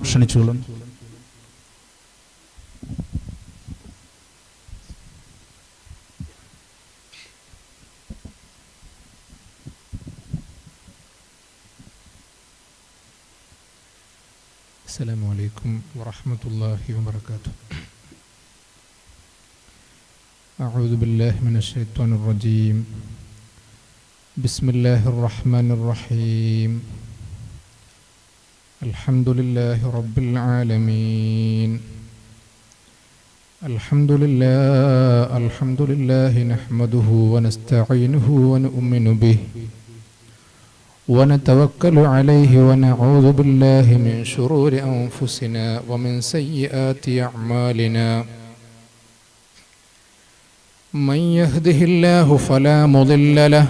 ക്ഷണിച്ചുകൊള്ളുന്നു. السلام عليكم ورحمة الله وبركاته. أعوذ بالله من الشيطان الرجيم. بسم الله الرحمن الرحيم. الحمد لله رب العالمين. الحمد لله نحمده ونستعينه ونؤمن به ونتوكل عليه ونعوذ بالله من شرور أنفسنا ومن سيئات أعمالنا. من يهده الله فلا مضل له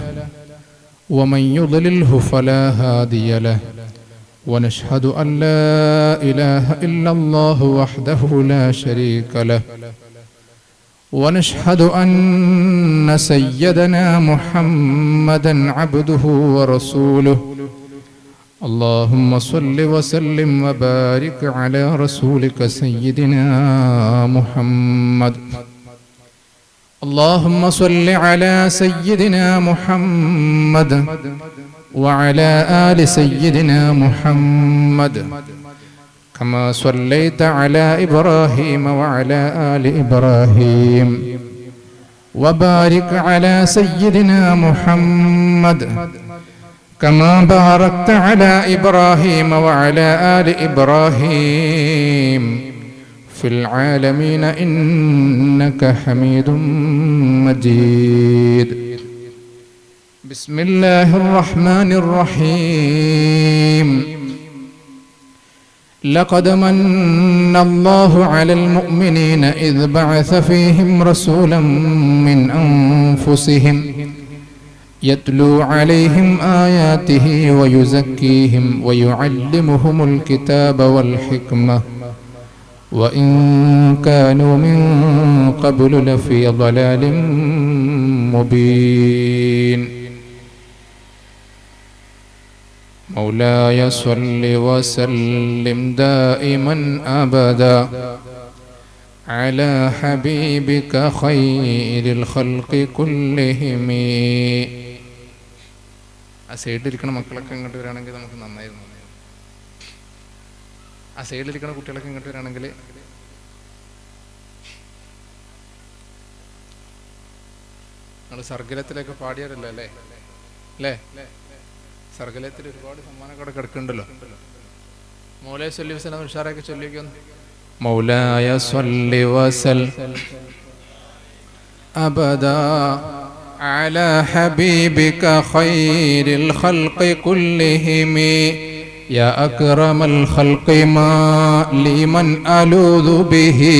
ومن يضلله فلا هادي له. ونشهد أن لا إله إلا الله وحده لا شريك له. ونشهد أن سيدنا محمدا عبده ورسوله. اللهم صل وسلم وبارك على رسولك سيدنا محمد. اللهم صل على سيدنا محمد وعلى آل سيدنا محمد كما صليت على إبراهيم وعلى آل إبراهيم وبارك على سيدنا محمد كما باركت على إبراهيم وعلى آل إبراهيم في العالمين إنك حميد مجيد. بسم الله الرحمن الرحيم. لقد من الله على المؤمنين إذ بعث فيهم رسولا من أنفسهم يتلو عليهم آياته ويزكيهم ويعلمهم الكتاب والحكمة وإن كانوا من قبل لفي ضلال مبين. مولاي صل وسلم دائما أبدا على حبيبك خير الخلق كلهم. ആ സൈഡിലിരിക്കുന്ന മക്കളൊക്കെ ഇങ്ങോട്ട് വരികയാണെങ്കിൽ നമുക്ക് നന്നായിരുന്നു. ആ സൈഡിലിരിക്കുന്ന കുട്ടികളൊക്കെ ഇങ്ങോട്ട് വരികയാണെങ്കിൽ നിങ്ങൾ സർഗലത്തിലൊക്കെ പാടിയാലല്ലോ അല്ലേ അല്ലേ? സർഗലത്തിൽ ഒരുപാട് സമ്മാനങ്ങളൊക്കെ കിടക്കുന്നുണ്ടല്ലോ. മൗലായ സ്വല്ലി വസല്ലം ഉഷാറൊക്കെ ചൊല്ലിക്കുന്നു. മൗലായ സ്വല്ലി വസല്ലം അബദാ അലാ ഹബീബിക ഖൈരിൽ ഖൽഖി കുല്ലിഹിം യാ അക്രമൽ ഖൽഖി മാ ലിമൻ അലൂദു ബിഹി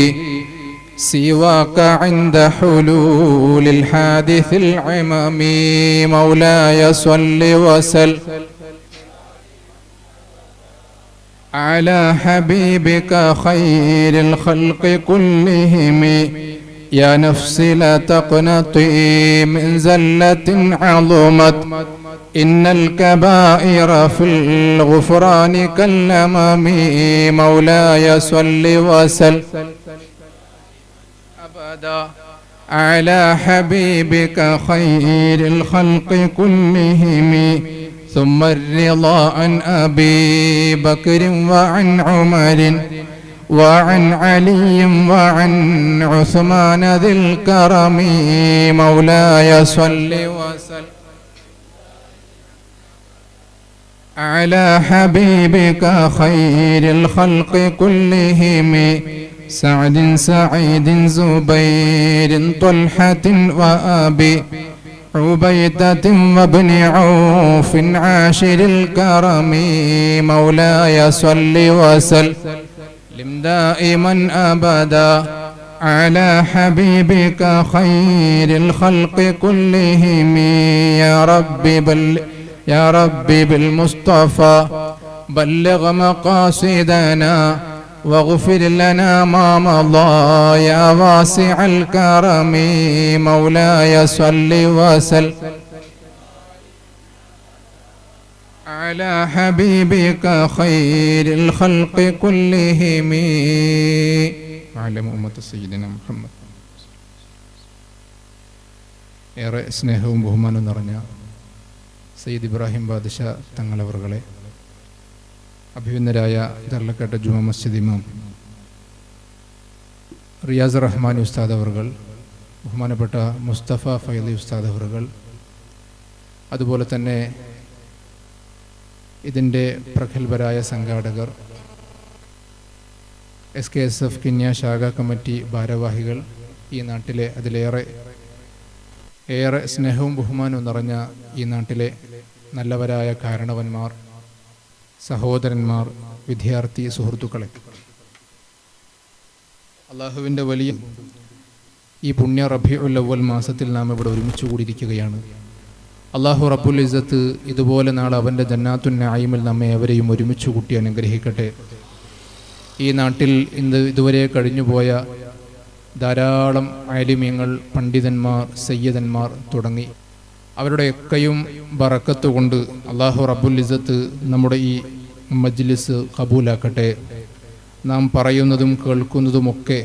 سواك عند حلول الحادث العمم. مولاي صل وسلم على حبيبك خير الخلق كلهم. يا نفسي لا تقنطي من زلة عظمت إن الكبائر في الغفران كالأمم. مولاي صل وسلم على حبيبك خير الخلق كلهم. ثم الرضا عن أبي بكر وعن عمر وعن علي وعن عثمان ذي الكرم. مولاي صل وسلم على حبيبك خير الخلق كلهم. سعد سعيد زبير طلحة وأبي عبيدة وابن عوف عاشر الكرم. مولاي صل وسلم دائما أبدا على حبيبك خير الخلق كلهم. يا ربي بالمصطفى بلغ مقاصدنا واغفر لنا ما مضى يا واسع الكرم. مولاي صل وسلم على حبيبك خير الخلق كلهم وعلى أمة سيدنا محمد. ഏറെ സ്നേഹവും ബഹുമാനവും നിറഞ്ഞ സയ്യിദ് ഇബ്രാഹിം ബാദുഷ തങ്ങളവറുകളെ, അഭിനന്ദരായ ദർലക്കാട്ട ജുമാ മസ്ജിദ് ഇമാം റിയാസ് റഹ്മാനി ഉസ്താദ് അവറുകൾ, ബഹുമാനപ്പെട്ട മുസ്തഫ ഫൈലി ഉസ്താദ് അവറുകൾ, അതുപോലെ തന്നെ ഇതിൻ്റെ പ്രഗത്ഭരായ സംഘാടകർ, SKSF കിന്യ ശാഖ കമ്മിറ്റി ഭാരവാഹികൾ, ഈ നാട്ടിലെ ഏറെ സ്നേഹവും ബഹുമാനവും നിറഞ്ഞ ഈ നാട്ടിലെ നല്ലവരായ കാരണവന്മാർ, സഹോദരന്മാർ, വിദ്യാർത്ഥി സുഹൃത്തുക്കളെ, അള്ളാഹുവിൻ്റെ വലിയ ഈ പുണ്യ റബീഉൽ അവ്വൽ മാസത്തിൽ നാം ഇവിടെ ഒരുമിച്ച് കൂടിയിരിക്കുകയാണ്. അള്ളാഹു റബ്ബുൽ ഇസ്സത്ത് ഇതുപോലെ നാളെ അവൻ്റെ ജന്നാത്തുൻ നഈമിൽ നമ്മെ അവരെയും ഒരുമിച്ച് കൂട്ടി അനുഗ്രഹിക്കട്ടെ. ഈ നാട്ടിൽ ഇതുവരെ കഴിഞ്ഞുപോയ ധാരാളം ആലിമീങ്ങൾ, പണ്ഡിതന്മാർ, സയ്യിദന്മാർ തുടങ്ങി അവരുടെയൊക്കെയും ബറക്കത്ത് കൊണ്ട് അള്ളാഹു റബ്ബുൽ ഇസ്സത്ത് നമ്മുടെ ഈ മജ്ലിസ് കബൂലാക്കട്ടെ. നാം പറയുന്നതും കേൾക്കുന്നതുമൊക്കെ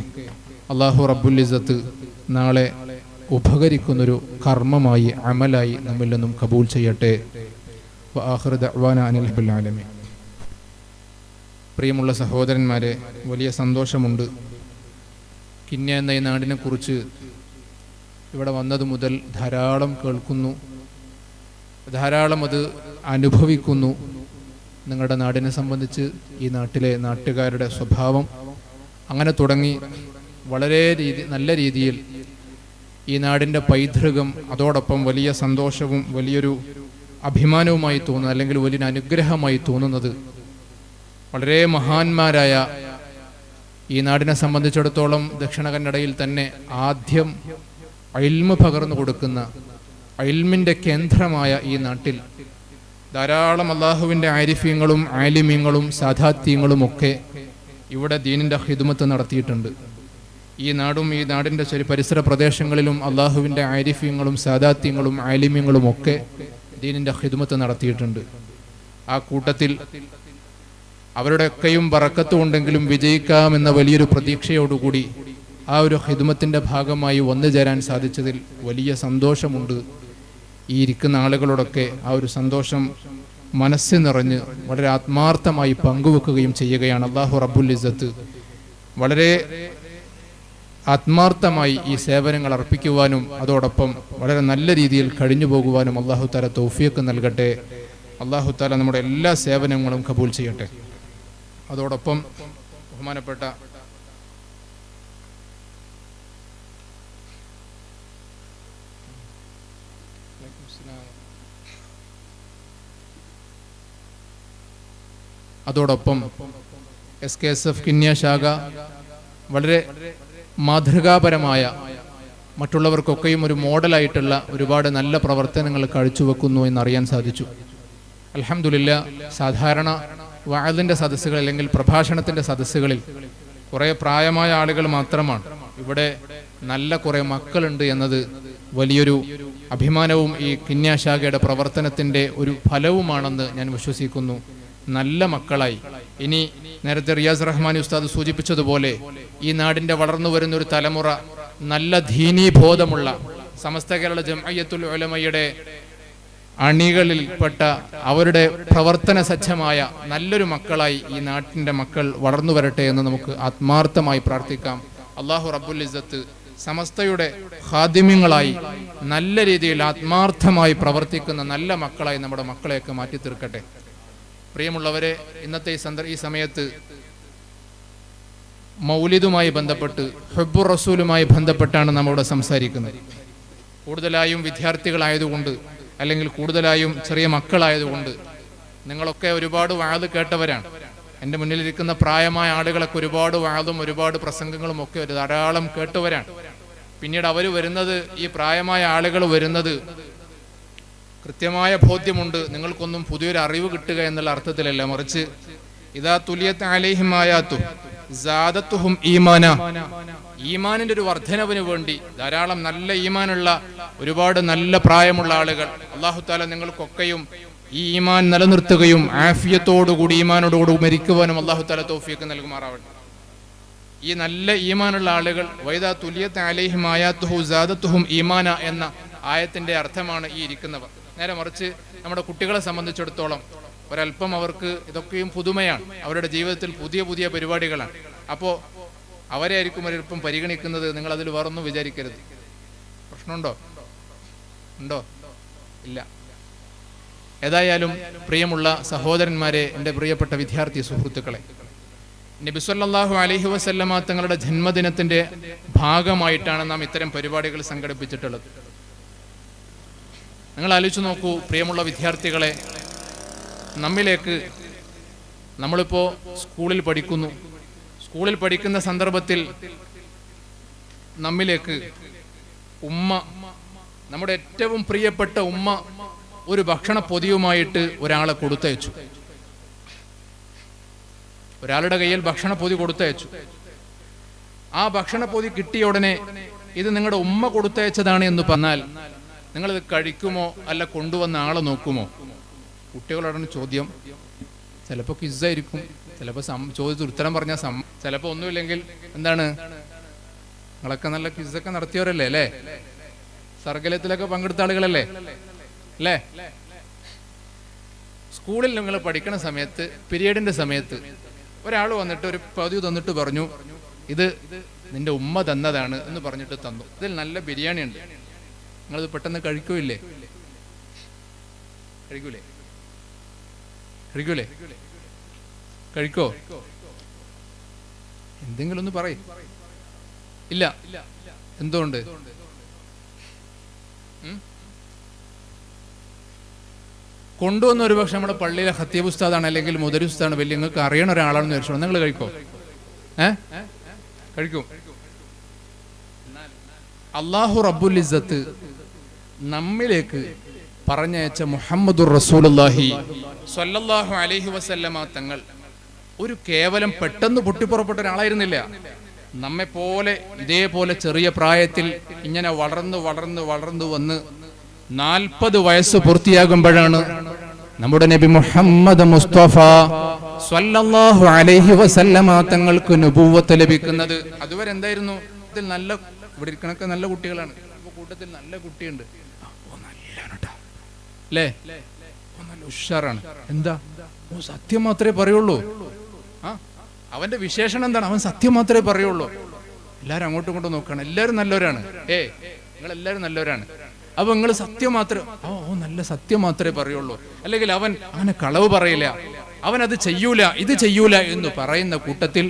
അള്ളാഹു റബ്ബുൽ ഇസ്സത്ത് നാളെ ഉപകരിക്കുന്നൊരു കർമ്മമായി, അമലായി നമ്മിൽ നിന്നും കബൂൽ ചെയ്യട്ടെ. വആഖിറു ദഅ്വാനാ അനിൽ റബ്ബിൽ ആലമീൻ. പ്രിയമുള്ള സഹോദരന്മാരെ, വലിയ സന്തോഷമുണ്ട്. കിന്യ എന്ന ഈ നാടിനെക്കുറിച്ച് ഇവിടെ വന്നത് മുതൽ ധാരാളം കേൾക്കുന്നു, ധാരാളം അത് അനുഭവിക്കുന്നു. നിങ്ങളുടെ നാടിനെ സംബന്ധിച്ച്, ഈ നാട്ടിലെ നാട്ടുകാരുടെ സ്വഭാവം അങ്ങനെ തുടങ്ങി വളരെ നല്ല രീതിയിൽ ഈ നാടിൻ്റെ പൈതൃകം, അതോടൊപ്പം വലിയ സന്തോഷവും വലിയൊരു അഭിമാനവുമായി തോന്നുന്നത്, അല്ലെങ്കിൽ വലിയൊരു അനുഗ്രഹമായി തോന്നുന്നത് വളരെ മഹാന്മാരായ ഈ നാടിനെ സംബന്ധിച്ചിടത്തോളം ദക്ഷിണ കന്നഡയിൽ തന്നെ ആദ്യം ഇൽമ് പകർന്നു കൊടുക്കുന്ന, ഇൽമിൻ്റെ കേന്ദ്രമായ ഈ നാട്ടിൽ ധാരാളം അള്ളാഹുവിൻ്റെ ആരിഫീങ്ങളും ആലിമീങ്ങളും സാദാത്യങ്ങളും ഒക്കെ ഇവിടെ ദീനിൻ്റെ ഖിദ്മത്ത് നടത്തിയിട്ടുണ്ട്. ഈ നാടും ഈ നാടിൻ്റെ പരിസര പ്രദേശങ്ങളിലും അള്ളാഹുവിൻ്റെ ആരിഫീങ്ങളും സാദാത്യങ്ങളും ആലിമീങ്ങളും ഒക്കെ ദീനിൻ്റെ ഖിദ്മത്ത് നടത്തിയിട്ടുണ്ട്. ആ കൂട്ടത്തിൽ അവരുടെയൊക്കെയും ബറക്കത്ത് ഉണ്ടെങ്കിലും വിജയിക്കാമെന്ന വലിയൊരു പ്രതീക്ഷയോടുകൂടി ആ ഒരു ഖിദ്മത്തിൻ്റെ ഭാഗമായി വന്നു ചേരാൻ സാധിച്ചതിൽ വലിയ സന്തോഷമുണ്ട്. ഈ ഇരിക്കുന്ന ആളുകളോടൊക്കെ ആ ഒരു സന്തോഷം മനസ്സിൽ നിറഞ്ഞ് വളരെ ആത്മാർത്ഥമായി പങ്കുവെക്കുകയും ചെയ്യുകയാണ്. അല്ലാഹു റബ്ബുൽ ഇസ്സത്ത് വളരെ ആത്മാർത്ഥമായി ഈ സേവനങ്ങൾ അർപ്പിക്കുവാനും അതോടൊപ്പം വളരെ നല്ല രീതിയിൽ കഴിഞ്ഞു പോകുവാനും അല്ലാഹു തആല തൗഫീഖ് നൽകട്ടെ. അല്ലാഹു തആല നമ്മുടെ എല്ലാ സേവനങ്ങളും കബൂൽ ചെയ്യട്ടെ. അതോടൊപ്പം ബഹുമാനപ്പെട്ട SKSF കിന്യ ശാഖ വളരെ മാതൃകാപരമായ, മറ്റുള്ളവർക്കൊക്കെയും ഒരു മോഡലായിട്ടുള്ള ഒരുപാട് നല്ല പ്രവർത്തനങ്ങൾ കാഴ്ചവെക്കുന്നു എന്നറിയാൻ സാധിച്ചു. അൽഹംദുലില്ലാഹ്. സാധാരണ വഅദിന്റെ സദസ്സുകൾ അല്ലെങ്കിൽ പ്രഭാഷണത്തിന്റെ സദസ്സുകളിൽ കുറേ പ്രായമായ ആളുകൾ മാത്രമാണ്. ഇവിടെ നല്ല കുറേ മക്കളുണ്ട് എന്നത് വലിയൊരു അഭിമാനവും ഈ കിന്യ ശാഖയുടെ പ്രവർത്തനത്തിന്റെ ഒരു ഫലവുമാണെന്ന് ഞാൻ വിശ്വസിക്കുന്നു. നല്ല മക്കളായി ഇനി നേരത്തെ റിയാസ് റഹ്മാനി ഉസ്താദ് സൂചിപ്പിച്ചതുപോലെ ഈ നാടിന്റെ വളർന്നു വരുന്ന ഒരു തലമുറ നല്ല ദീനീബോധമുള്ള, സമസ്ത കേരള ജംഇയ്യത്തുൽ ഉലമയുടെ അണികളിൽപ്പെട്ട, അവരുടെ പ്രവർത്തന സജ്ജമായ നല്ലൊരു മക്കളായി ഈ നാട്ടിന്റെ മക്കൾ വളർന്നു വരട്ടെ എന്ന് നമുക്ക് ആത്മാർത്ഥമായി പ്രാർത്ഥിക്കാം. അല്ലാഹു റബ്ബുൽ ഇസ്സത്ത് സമസ്തയുടെ ഖാദിമ്യങ്ങളായി നല്ല രീതിയിൽ ആത്മാർത്ഥമായി പ്രവർത്തിക്കുന്ന നല്ല മക്കളായി നമ്മുടെ മക്കളെയൊക്കെ മാറ്റി തീർക്കട്ടെ. പ്രിയമുള്ളവരെ, ഇന്നത്തെ ഈ സമയത്ത് മൗലിദുമായി ബന്ധപ്പെട്ട്, ഹുബ്ബുർ റസൂലുമായി ബന്ധപ്പെട്ടാണ് നമ്മളിവിടെ സംസാരിക്കുന്നത്. കൂടുതലായും വിദ്യാർത്ഥികളായതുകൊണ്ട്, അല്ലെങ്കിൽ കൂടുതലായും ചെറിയ മക്കളായതുകൊണ്ട് നിങ്ങളൊക്കെ ഒരുപാട് വഅദ് കേട്ടവരാണ്. എൻ്റെ മുന്നിലിരിക്കുന്ന പ്രായമായ ആളുകളൊക്കെ ഒരുപാട് വഅദും ഒരുപാട് പ്രസംഗങ്ങളും ഒക്കെ ധാരാളം കേട്ടവരാണ്. പിന്നീട് അവർ വരുന്നത്, ഈ പ്രായമായ ആളുകൾ വരുന്നത് കൃത്യമായ ബോധ്യമുണ്ട്, നിങ്ങൾക്കൊന്നും പുതിയൊരു അറിവ് കിട്ടുക എന്നുള്ള അർത്ഥത്തിലല്ല, മറിച്ച് ഇദാ തുലിയത് അലൈഹിം ആയാതു സാദത്തുഹും ഈമാന, ഈമാനിന്റെ ഒരു വർധനവിന് വേണ്ടി ധാരാളം നല്ല ഈമാനുള്ള ഒരുപാട് നല്ല പ്രായമുള്ള ആളുകൾ, അല്ലാഹു തആല നിങ്ങൾക്കൊക്കെയും ഈ ഈമാൻ നിലനിർത്തുകയും ആഫിയത്തോടുകൂടി ഈമാനോടുകൂടി മരിക്കുവാനും അല്ലാഹു തആല തൗഫീഖ് നൽകുമാറാവട്ടെ. ഈ നല്ല ഈമാനുള്ള ആളുകൾ വൈദാ തുലിയത്ത് അലൈഹിം ആയാത്തുഹു സാദത്തുഹും ഈമാന എന്ന ആയത്തിന്റെ അർത്ഥമാണ് ഈ ഇരിക്കുന്നവർ. നേരെ മറിച്ച് നമ്മുടെ കുട്ടികളെ സംബന്ധിച്ചിടത്തോളം ഒരല്പം അവർക്ക് ഇതൊക്കെയും പുതുമയാണ്, അവരുടെ ജീവിതത്തിൽ പുതിയ പുതിയ പരിപാടികളാണ്. അപ്പോൾ അവരെ ആയിരിക്കും ഒരല്പം പരിഗണിക്കുന്നത്. നിങ്ങൾ അതിൽ വേറൊന്നും വിചാരിക്കരുത്. പ്രശ്നമുണ്ടോ? ഉണ്ടോ? ഇല്ല. ഏതായാലും പ്രിയമുള്ള സഹോദരന്മാരെ, എൻ്റെ പ്രിയപ്പെട്ട വിദ്യാർത്ഥി സുഹൃത്തുക്കളെ, നബി സല്ലല്ലാഹു അലൈഹി വസല്ലമ തങ്ങളുടെ ജന്മദിനത്തിന്റെ ഭാഗമായിട്ടാണ് നാം ഇത്തരം പരിപാടികൾ സംഘടിപ്പിച്ചിട്ടുള്ളത്. നിങ്ങൾ ആലോചിച്ച് നോക്കൂ പ്രിയമുള്ള വിദ്യാർത്ഥികളെ, നമ്മളിപ്പോൾ സ്കൂളിൽ പഠിക്കുന്നു. സ്കൂളിൽ പഠിക്കുന്ന സന്ദർഭത്തിൽ നമ്മിലേക്ക് ഉമ്മ, നമ്മുടെ ഏറ്റവും പ്രിയപ്പെട്ട ഉമ്മ ഒരു ഭക്ഷണ പൊതിയുമായിട്ട് ഒരാളെ കൊടുത്തയച്ചു. ഒരാളുടെ കയ്യിൽ ഭക്ഷണപ്പൊതി കൊടുത്തയച്ചു. ആ ഭക്ഷണപ്പൊതി കിട്ടിയ ഉടനെ ഇത് നിങ്ങളുടെ ഉമ്മ കൊടുത്തയച്ചതാണ് എന്ന് പറഞ്ഞാൽ നിങ്ങളിത് കഴിക്കുമോ അല്ല കൊണ്ടുവന്ന ആളെ നോക്കുമോ? കുട്ടികളോടാണ് ചോദ്യം. ചിലപ്പോൾ ക്വിസായിരിക്കും, ചിലപ്പോൾ ചോദ്യത്തിന് ഉത്തരം പറഞ്ഞാൽ ചിലപ്പോൾ ഒന്നുമില്ലെങ്കിൽ എന്താണ്, നിങ്ങളൊക്കെ നല്ല ക്വിസൊക്കെ നടത്തിയവരല്ലേ അല്ലേ? സർഗലത്തിലൊക്കെ പങ്കെടുത്ത ആളുകളല്ലേ അല്ലേ? സ്കൂളിൽ നിങ്ങൾ പഠിക്കുന്ന സമയത്ത് പീരീഡിന്റെ സമയത്ത് ഒരാൾ വന്നിട്ട് ഒരു പൊതി തന്നിട്ട് പറഞ്ഞു, ഇത് നിന്റെ ഉമ്മ തന്നതാണ് എന്ന് പറഞ്ഞിട്ട് തന്നു. ഇതിൽ നല്ല ബിരിയാണി ഉണ്ട്, നിങ്ങളിത് പെട്ടെന്ന് കഴിക്കൂലേ? കഴിക്കൂലേ? കഴിക്കൂലേ? കഴിക്കോ? എന്തെങ്കിലും ഒന്ന് പറയും. ഇല്ല. എന്തുകൊണ്ട്? കൊണ്ടുവന്ന ഒരു പക്ഷെ നമ്മുടെ പള്ളിയിലെ ഖത്തീബ് ഉസ്താദാണ് അല്ലെങ്കിൽ മുദരി ഉസ്താദാണ്, വലിയ നിങ്ങൾക്ക് അറിയണ ഒരാളാണെന്ന് വിചാരിച്ചോ, നിങ്ങൾ കഴിക്കോ? കഴിക്കും. അല്ലാഹു റബ്ബുൽ ഇസ്സത്ത് നമ്മിലേക്ക് പറഞ്ഞയച്ച മുഹമ്മദുർ റസൂലുള്ളാഹി സ്വല്ലല്ലാഹു അലൈഹി വസല്ലമ തങ്ങൾ ഒരു കേവലം പെട്ടെന്ന് പൊട്ടിപ്പുറപ്പെട്ട ഒരാളായിരുന്നില്ല. നമ്മെ പോലെ ഇതേപോലെ ചെറിയ പ്രായത്തിൽ ഇങ്ങനെ വളർന്നു വളർന്നു വളർന്നു വന്ന് 40 വയസ്സ് പൂർത്തിയാകുമ്പോഴാണ് നമ്മുടെ നബി മുഹമ്മദ് മുസ്തഫ സ്വല്ലല്ലാഹു അലൈഹി വസല്ലമ തങ്ങൾക്ക് നുബുവത്ത് ലഭിക്കുന്നത്. അതുവരെ എന്തായിരുന്നു? ഇതിൽ നല്ല, ഇവിടെ ഇരിക്കണൊക്കെ നല്ല കുട്ടികളാണ്, കൂട്ടത്തിൽ നല്ല കുട്ടിയുണ്ട്, അല്ലേ? നല്ല ഉഷാറാണ്. എന്താ? സത്യം മാത്രമേ പറയുള്ളൂ. അവന്റെ വിശേഷണം എന്താണ്? അവൻ സത്യം മാത്രമേ പറയുള്ളൂ. എല്ലാരും അങ്ങോട്ടും ഇങ്ങോട്ടും നോക്കണം, എല്ലാവരും നല്ലവരാണ്. നിങ്ങൾ എല്ലാവരും നല്ലവരാണ്. അപ്പൊ നിങ്ങൾ സത്യം മാത്രം, നല്ല സത്യം മാത്രമേ പറയുള്ളൂ. അല്ലെങ്കിൽ അവൻ അങ്ങനെ കളവ് പറയില്ല, അവൻ അത് ചെയ്യൂല, ഇത് ചെയ്യൂല എന്ന് പറയുന്ന കൂട്ടത്തിൽ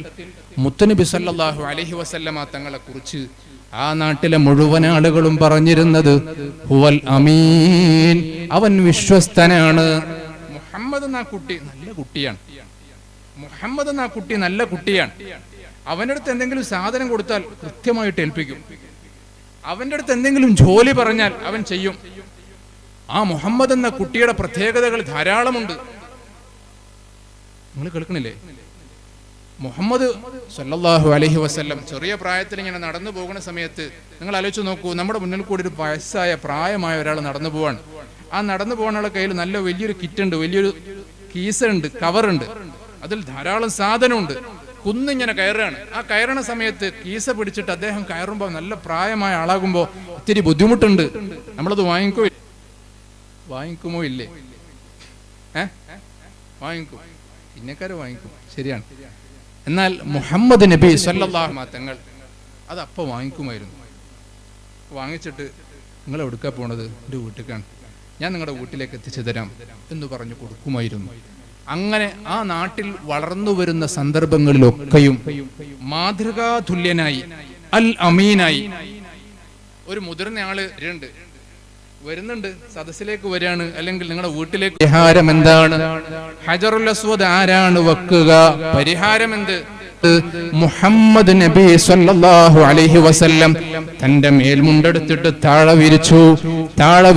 മുത്തനബി സല്ലല്ലാഹു അലൈഹി വസല്ലമ തങ്ങളെ കുറിച്ച് ആ നാട്ടിലെ മുഴുവൻ ആളുകളും പറഞ്ഞിരുന്നത് ഹുവൽ അമീൻ, അവൻ വിശ്വസ്തനാണ്. മുഹമ്മദ് എന്ന കുട്ടി നല്ല കുട്ടിയാണ്. മുഹമ്മദ് എന്ന കുട്ടി നല്ല കുട്ടിയാണ്. അവൻ്റെ അടുത്ത് എന്തെങ്കിലും സാധനം കൊടുത്താൽ കൃത്യമായിട്ട് ഏൽപ്പിക്കും. അവൻ്റെ അടുത്ത് എന്തെങ്കിലും ജോലി പറഞ്ഞാൽ അവൻ ചെയ്യും. ആ മുഹമ്മദ് എന്ന കുട്ടിയുടെ പ്രത്യേകതകൾ ധാരാളമുണ്ട്. നിങ്ങൾ കേൾക്കണില്ലേ? മുഹമ്മദ് സല്ലല്ലാഹു അലൈഹി വസല്ലം ചെറിയ പ്രായത്തിൽ ഇങ്ങനെ നടന്നു പോകുന്ന സമയത്ത് നിങ്ങൾ ആലോചിച്ച് നോക്കൂ, നമ്മുടെ മുന്നിൽ കൂടി ഒരു വയസ്സായ പ്രായമായ ഒരാൾ നടന്നു പോവാണ്. ആ നടന്നു പോകുന്ന കയ്യിൽ നല്ല വലിയൊരു കിറ്റുണ്ട്, വലിയൊരു കീസുണ്ട്, കവറുണ്ട്, അതിൽ ധാരാളം സാധനമുണ്ട്. കുന്നിങ്ങനെ കയറാണ്. ആ കയറണ സമയത്ത് കീസ പിടിച്ചിട്ട് അദ്ദേഹം കയറുമ്പോൾ, നല്ല പ്രായമായ ആളാകുമ്പോൾ ഒത്തിരി ബുദ്ധിമുട്ടുണ്ട്. നമ്മളത് വാങ്ങിക്കുമോ ഇല്ലേ? വാങ്ങിക്കും, പിന്നെക്കാര് വാങ്ങിക്കും, ശരിയാണ്. എന്നാൽ മുഹമ്മദ് നബി സല്ലല്ലാഹു അലൈഹി വസല്ലം തങ്ങൾ അത് അപ്പോൾ വാങ്ങിക്കുമായിരുന്നു. വാങ്ങിച്ചിട്ട് നിങ്ങൾ എവിടുക്കാ പോണത്? എൻ്റെ വീട്ടിലേക്കാണ്, ഞാൻ നിങ്ങളുടെ വീട്ടിലേക്ക് എത്തിച്ചു തരാം എന്ന് പറഞ്ഞു കൊടുക്കുമായിരുന്നു. അങ്ങനെ ആ നാട്ടിൽ വളർന്നു വരുന്ന സന്ദർഭങ്ങളിലൊക്കെയും മാതൃകാതുല്യനായി, അൽ അമീനായി ഒരു മുതിർന്ന ആള് വരുന്നുണ്ട്, സദസ്സിലേക്ക് വരികയാണ്, അല്ലെങ്കിൽ നിങ്ങളുടെ വീട്ടിലേക്ക്. പരിഹാരം എന്താണ്? ഹജറുൽ അസ്വദ് ആരാണ് വെക്കുക? പരിഹാരം എന്ത്? മുഹമ്മദ് നബി സല്ലല്ലാഹു അലൈഹി വസല്ലം തന്റെ മേൽമുണ്ടെടുത്തിട്ട് താഴെ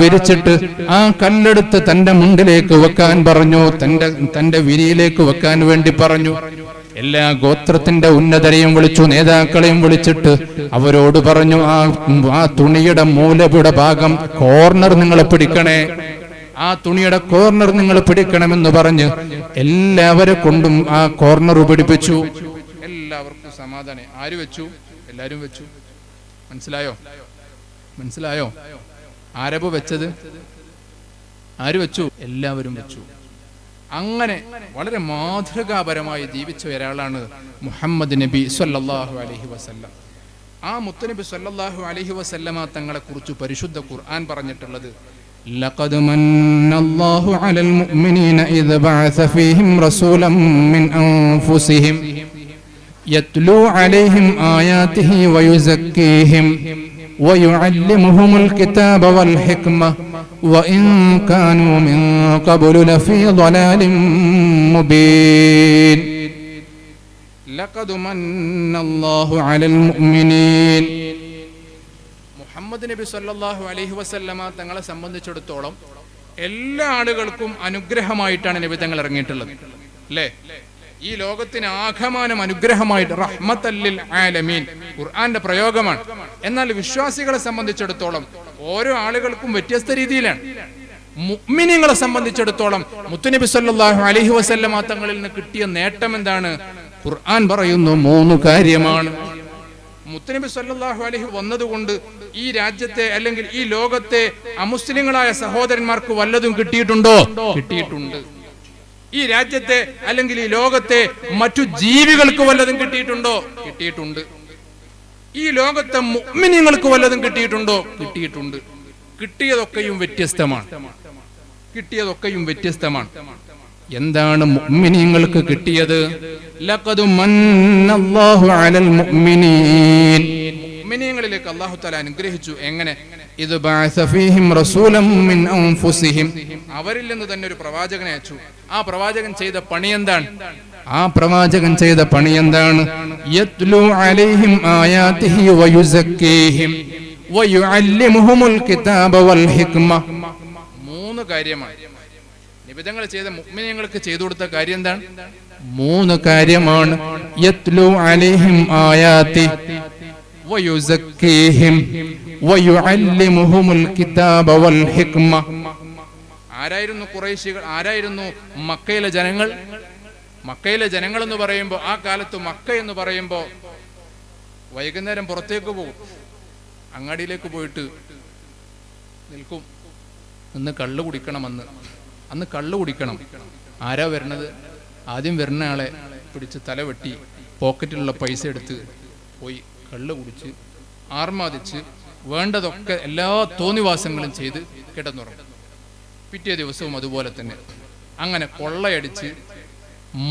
വിരിച്ചിട്ട് ആ കല്ലെടുത്ത് തന്റെ മുണ്ടിലേക്ക് വെക്കാൻ പറഞ്ഞു, തന്റെ വിരിയിലേക്ക് വെക്കാൻ വേണ്ടി പറഞ്ഞു. എല്ലാ ഗോത്രത്തിന്റെ ഉന്നതരെയും വിളിച്ചു, നേതാക്കളെയും വിളിച്ചിട്ട് അവരോട് പറഞ്ഞു, ആ തുണിയുടെ മൂലയുടെ ഭാഗം കോർണർ നിങ്ങൾ പിടിക്കണേ. ആ തുണിയുടെ കോർണർ നിങ്ങൾ പിടിക്കണമെന്ന് പറഞ്ഞ് എല്ലാവരെ കൊണ്ടും ആ കോർണർ പിടിപ്പിച്ചു. എല്ലാവർക്കും സമാധാനം. ആര് വെച്ചു? എല്ലാരും വെച്ചു. മനസ്സിലായോ? ആരബ് വെച്ചത്? ആര് വെച്ചു? എല്ലാവരും വെച്ചു. അങ്ങനെ വളരെ മാതൃകാപരമായി ജീവിച്ച ഒരാളാണ് മുഹമ്മദ് നബി സല്ലല്ലാഹു അലൈഹി വസല്ലം. ആ മുത്തുനബി സല്ലല്ലാഹു അലൈഹി വസല്ലമ തങ്ങളെ കുറിച്ച് പരിശുദ്ധ ഖുർആൻ പറഞ്ഞിട്ടുള്ളത് ലഖദ് മന്നല്ലാഹു അലൽ മുഅ്മിനീന ഇദ് ബഅസ ഫീഹിം റസൂലൻ മിൻ അൻഫുസിഹിം യത്ലൂ അലൈഹിം ആയാതിഹി വയുസക്കീഹിം വയുഅല്ലിമുഹുൽ കിതാബ വൽ ഹിക്മ വഇൻ കാനൂ മിൻ ഖബ്ലു ലഫീ ളലാലിൻ മുബീൻ. ലഖദ് മന്നല്ലാഹു അലൽ മുഅ്മിനീൻ. മുഹമ്മദ് നബി സല്ലല്ലാഹു അലൈഹി വസല്ലമ തങ്ങളെ സംബന്ധിച്ചിടത്തോളം എല്ലാ ആളുകൾക്കും അനുഗ്രഹമായിട്ടാണ് നബി തങ്ങൾ ഇറങ്ങിയിട്ടുള്ളത്, അല്ലേ? ഈ ലോകത്തിന് ആകമാനം അനുഗ്രഹമായിട്ട് റഹ്മത്തല്ലിൽ ആലമീൻ ഖുർആന്റെ പ്രയോഗമാണ്. എന്നാൽ വിശ്വാസികളെ സംബന്ധിച്ചിടത്തോളം ഓരോ ആളുകൾക്കും വ്യത്യസ്ത രീതിയിലാണ്. മുഅ്മിനീങ്ങളെ സംബന്ധിച്ചിടത്തോളം മുത്തുനബി സല്ലല്ലാഹു അലൈഹി വസല്ലമ തങ്ങളിൽ നിന്ന് കിട്ടിയ നേട്ടം എന്താണ്? ഖുർആൻ പറയുന്നു 3 കാര്യമാണ്. മുത്തുനബി സല്ലല്ലാഹു അലൈഹി വന്നതുകൊണ്ട് ഈ രാജ്യത്തെ അല്ലെങ്കിൽ ഈ ലോകത്തെ അമുസ്ലിങ്ങളായ സഹോദരന്മാർക്ക് വല്ലതും കിട്ടിയിട്ടുണ്ടോ? കിട്ടിയിട്ടുണ്ട്. ഈ രാജ്യത്തെ അല്ലെങ്കിൽ ഈ ലോകത്തെ മറ്റു ജീവികൾക്ക് വല്ലതും കിട്ടിയിട്ടുണ്ടോ? കിട്ടിയിട്ടുണ്ട്. ഈ ലോകത്തെ മുഅ്മിനീങ്ങൾക്ക് വല്ലതും കിട്ടിയിട്ടുണ്ടോ? കിട്ടിയിട്ടുണ്ട്. കിട്ടിയതൊക്കെയും വ്യത്യസ്തമാണ്. എന്താണ് മുഅ്മിനീങ്ങൾക്ക് കിട്ടിയത്? ലഖദ് മന്നല്ലാഹു അലൽ മുഅ്മിനീൻ. മുഅ്മിനീങ്ങളിലേക്ക് അല്ലാഹു തആല അനുഗ്രഹിച്ചു. എങ്ങനെ? ഇദ് ബഅസ ഫീഹിം റസൂലൻ മിൻ അൻഫുസിഹിം. അവരിൽ നിന്ന് തന്നെ ഒരു പ്രവാചകനെ അയച്ചു. ആ പ്രവാചകൻ ചെയ്ത പണി എന്താണ്? യത്ലു അലൈഹിം ആയാതിഹി വയുസക്കീഹിം വയുഅല്ലിമുഹുൽ കിതാബ വൽ ഹിക്മ. 3 കാര്യമാണ് നിബിധങ്ങൾ ചെയ്ത മുഅ്മിനീങ്ങൾക്ക് ചെയ്തു കൊടുത്ത കാര്യം. എന്താണ്? 3 കാര്യമാണ്. യത്ലു അലൈഹിം ആയാതി വയുസക്കീഹിം വയുഅല്ലിമുഹുൽ കിതാബ വൽ ഹിക്മ. ആരായിരുന്നു ഖുറൈശികൾ? ആരായിരുന്നു മക്കയിലെ ജനങ്ങൾ? മക്കയിലെ ജനങ്ങൾ എന്ന് പറയുമ്പോൾ, ആ കാലത്ത് മക്ക എന്ന് പറയുമ്പോൾ വൈകുന്നേരം പുറത്തേക്ക് പോകും, അങ്ങാടിയിലേക്ക് പോയിട്ട് നിൽക്കും. ഇന്ന് കള്ളു കുടിക്കണം. അന്ന് കള്ളു കുടിക്കണം. ആരാ വരണത്? ആദ്യം വരുന്ന ആളെ പിടിച്ച് തലവെട്ടി പോക്കറ്റിലുള്ള പൈസ എടുത്ത് പോയി കള്ളു കുടിച്ച് ആർമാദിച്ച് വേണ്ടതൊക്കെ എല്ലാ തോന്നിവാസങ്ങളും ചെയ്ത് കിടന്നുറങ്ങും. പിറ്റേ ദിവസവും അതുപോലെ തന്നെ. അങ്ങനെ കൊള്ളയടിച്ച്